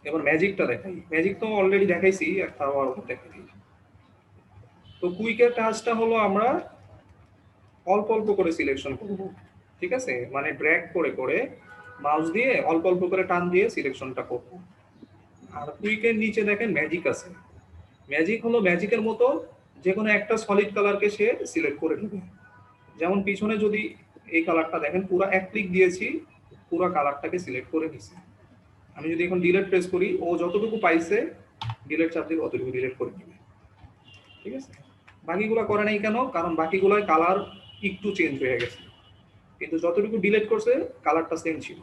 এবার ম্যাজিকটা দেখাই, ম্যাজিক তো অলরেডি দেখাইছি, একটা আবার দেখাই দিই। তো কুইকের কাজটা হলো আমরা অল্প অল্প করে সিলেকশন করব, ঠিক আছে, মানে ড্র্যাগ করে করে মাউস দিয়ে অল্প অল্প করে টান দিয়ে সিলেকশনটা করব। আর কুইকের নিচে দেখেন ম্যাজিক আছে, ম্যাজিক হলো ম্যাজিকের মতো যে কোনো একটা সলিড কালারকে সে সিলেক্ট করে নেবে। যেমন পিছনে যদি এই কালারটা দেখেন, পুরো এক ক্লিক দিয়েছি, পুরো কালারটাকে সিলেক্ট করে নিছে। আমি যদি এখন ডিলিট প্রেস করি, ও যতটুকু পাইছে ডিলিট চাপ দিলে অতটুকু ডিলিট করে নেবে, ঠিক আছে। বাকিগুলো করে নাই কেন? কারণ বাকিগুলোয় কালার একটু চেঞ্জ হয়ে গেছে, কিন্তু যতটুকু ডিলিট করছে কালারটা সেম ছিল।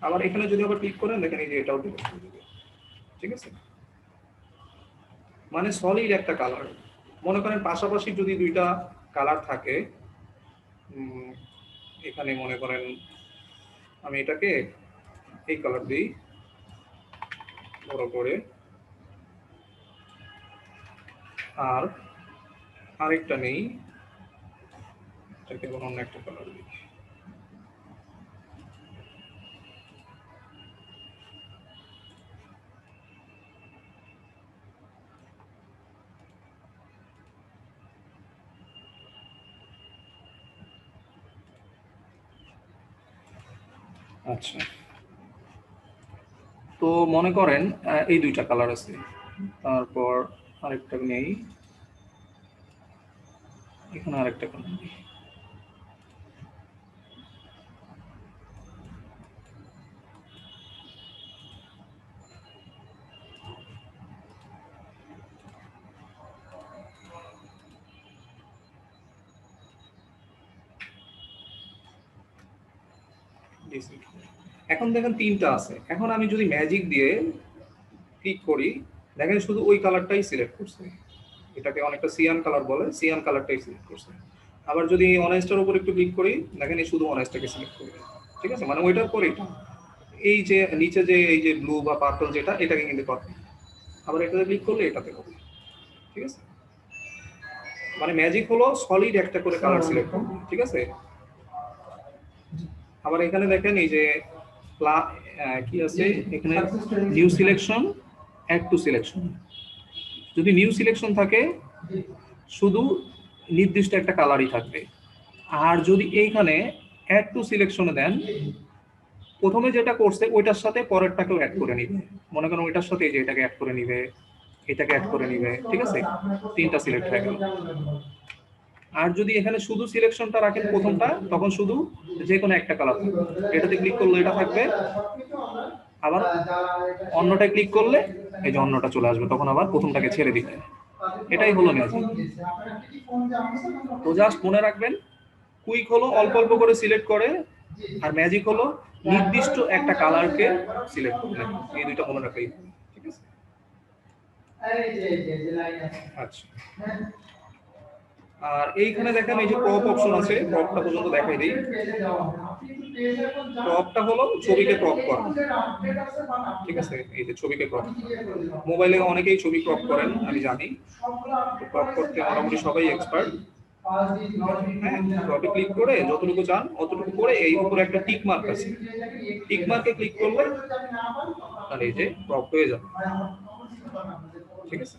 আবার এখানে যদি আবার ক্লিক করেন দেখেন এই যে এটাও ডিলিট করে দেবে, ঠিক আছে। মানে সলিড একটা কালার। মনে করেন পাশাপাশি যদি দুইটা কালার থাকে, এখানে মনে করেন আমি এটাকে এই কালার দিই বড় করে, আর আরেকটা নেই, এটাকে অন্য একটা কালার দিই। আচ্ছা, তো মনে করেন এই দুইটা কালার আছে, তারপর আরেকটা নেই, এখানে আরেকটা কালার নেই। এখন দেখেন তিনটা আছে। এখন আমি যদি ম্যাজিক দিয়ে ক্লিক করি দেখেন শুধু ওই কালারটাই সিলেক্ট করছে, এটাকে অনেকটা সিয়ান কালার বলে, সিয়ান কালারটাই সিলেক্ট করছে। আবার যদি অনেস্টার উপর একটু ক্লিক করি দেখেন এই শুধু অনেস্টটাকে সিলেক্ট করবে, ঠিক আছে। মানে ওইটার পরে এই যে নিচে যে এই যে ব্লু বা পার্পল যেটা, এটাকে কিন্তু করবে। আবার এটাতে ক্লিক করলে এটাতে হবে, ঠিক আছে। মানে ম্যাজিক হলো সলিড একটা করে কালার সিলেক্ট করবে, ঠিক আছে। আবার এখানে দেখেন এই যে কি আছে এখানে, new selection, add to selection. যদি নিউ সিলেকশন থাকে শুধু নির্দিষ্ট একটা কালারই থাকবে, আর যদি এইখানে অ্যাড টু সিলেকশনে দেন প্রথমে যেটা করছে ওইটার সাথে পরেরটাকেও অ্যাড করে নিবে। মনে করেন ওইটার সাথে এই যে এটাকে অ্যাড করে নিবে, এটাকে অ্যাড করে নিবে, ঠিক আছে। তিনটা সিলেক্ট হয়ে গেল। আর যদি এখানে শুধু সিলেকশনটা রাখেন প্রথমটা, তখন শুধু যে কোনো একটা কালার থাকবে, এটাতে ক্লিক করলে এটা থাকবে, আবার অন্যটায় ক্লিক করলে এই যে অন্যটা চলে আসবে, তখন আবার প্রথমটাকে ছেড়ে দিবে। এটাই হলো ম্যাজিক। তো জাস্ট মনে রাখবেন, কুইক হলো অল্প অল্প করে সিলেক্ট করে, আর ম্যাজিক হলো নির্দিষ্ট একটা কালারকে সিলেক্ট করে। এই দুইটা মনে রাখলেই, ঠিক আছে। আচ্ছা, আর এইখানে দেখেন এই যে ক্রপ অপশন আছে, ক্রপটা পর্যন্ত দেখাই দিই। ক্রপটা হলো ছবিকে ক্রপ করা, ঠিক আছে। এই যে ছবিকে ক্রপ, মোবাইলে অনেকেই ছবি ক্রপ করেন আমি জানি, ক্রপ করতে মোটামুটি সবাই এক্সপার্ট। হ্যাঁ, ক্রপে ক্লিক করে যতটুকু চান অতটুকু করে এই উপরে একটা টিক মার্ক আছে, টিক মার্কে ক্লিক করলে আর এই যে ক্রপ হয়ে যাবে, ঠিক আছে।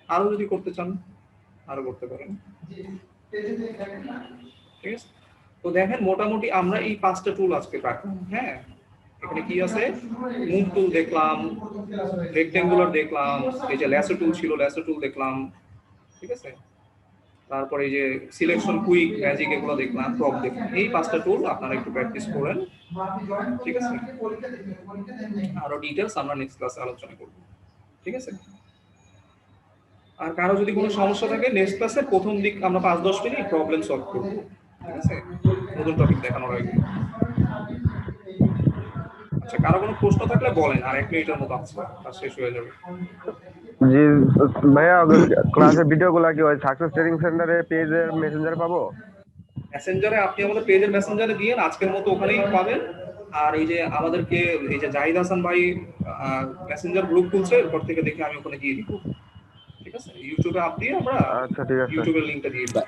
আরো যদি করতে চান আরো করতে পারেন, ঠিক আছে। তো দেখেন মোটামুটি আমরা এই 5টা টুল আজকে রাখলাম। হ্যাঁ, এখানে কি আছে, মুভ টুল দেখলাম, রেক্টেঙ্গুলার দেখলাম, এই যে ল্যাসো টুল ছিল ল্যাসো টুল দেখলাম, ঠিক আছে। তারপরে এই যে সিলেকশন, কুইক, ম্যাজিক এগুলো দেখলাম, ক্রপ দেখলাম। এই 5টা টুল আপনারা একটু প্র্যাকটিস করেন, ঠিক আছে। আরো ডিটেইলস আমরা নেক্সট ক্লাসে আলোচনা করব, ঠিক আছে। আর কারো যদি কোনো সমস্যা থাকে নেক্সট ক্লাসে প্রথম দিক আমরা 5-10 মিনিট প্রবলেম সলভ করব, ঠিক আছে, নতুন টপিক দেখানোর আগে। আচ্ছা, কারো কোনো প্রশ্ন থাকলে বলেন, আর 1 মিনিটের মতো আছে, কাজ শেষ হয়ে যাবে। জি ভাইয়া, ক্লাসের ভিডিওগুলো কি ওই সাকসেস ট্রেনিং সেন্টারে পেজের মেসেঞ্জারে পাবো? মেসেঞ্জারে আপনি আমাদের পেজের মেসেঞ্জারে দিয়ে আজকের মতো ওখানেই পাবেন। আর এই যে আমাদেরকে এই যে জাহিদ হাসান ভাই মেসেঞ্জার গ্রুপ খুলছে, এরপর থেকে দেখে আমি ওখানে দিয়ে দিব, ঠিক আছে। ইউটিউবে আপ দিয়ে আমরা আচ্ছা ঠিক আছে, ইউটিউবের লিংকটা দিয়ে দিই।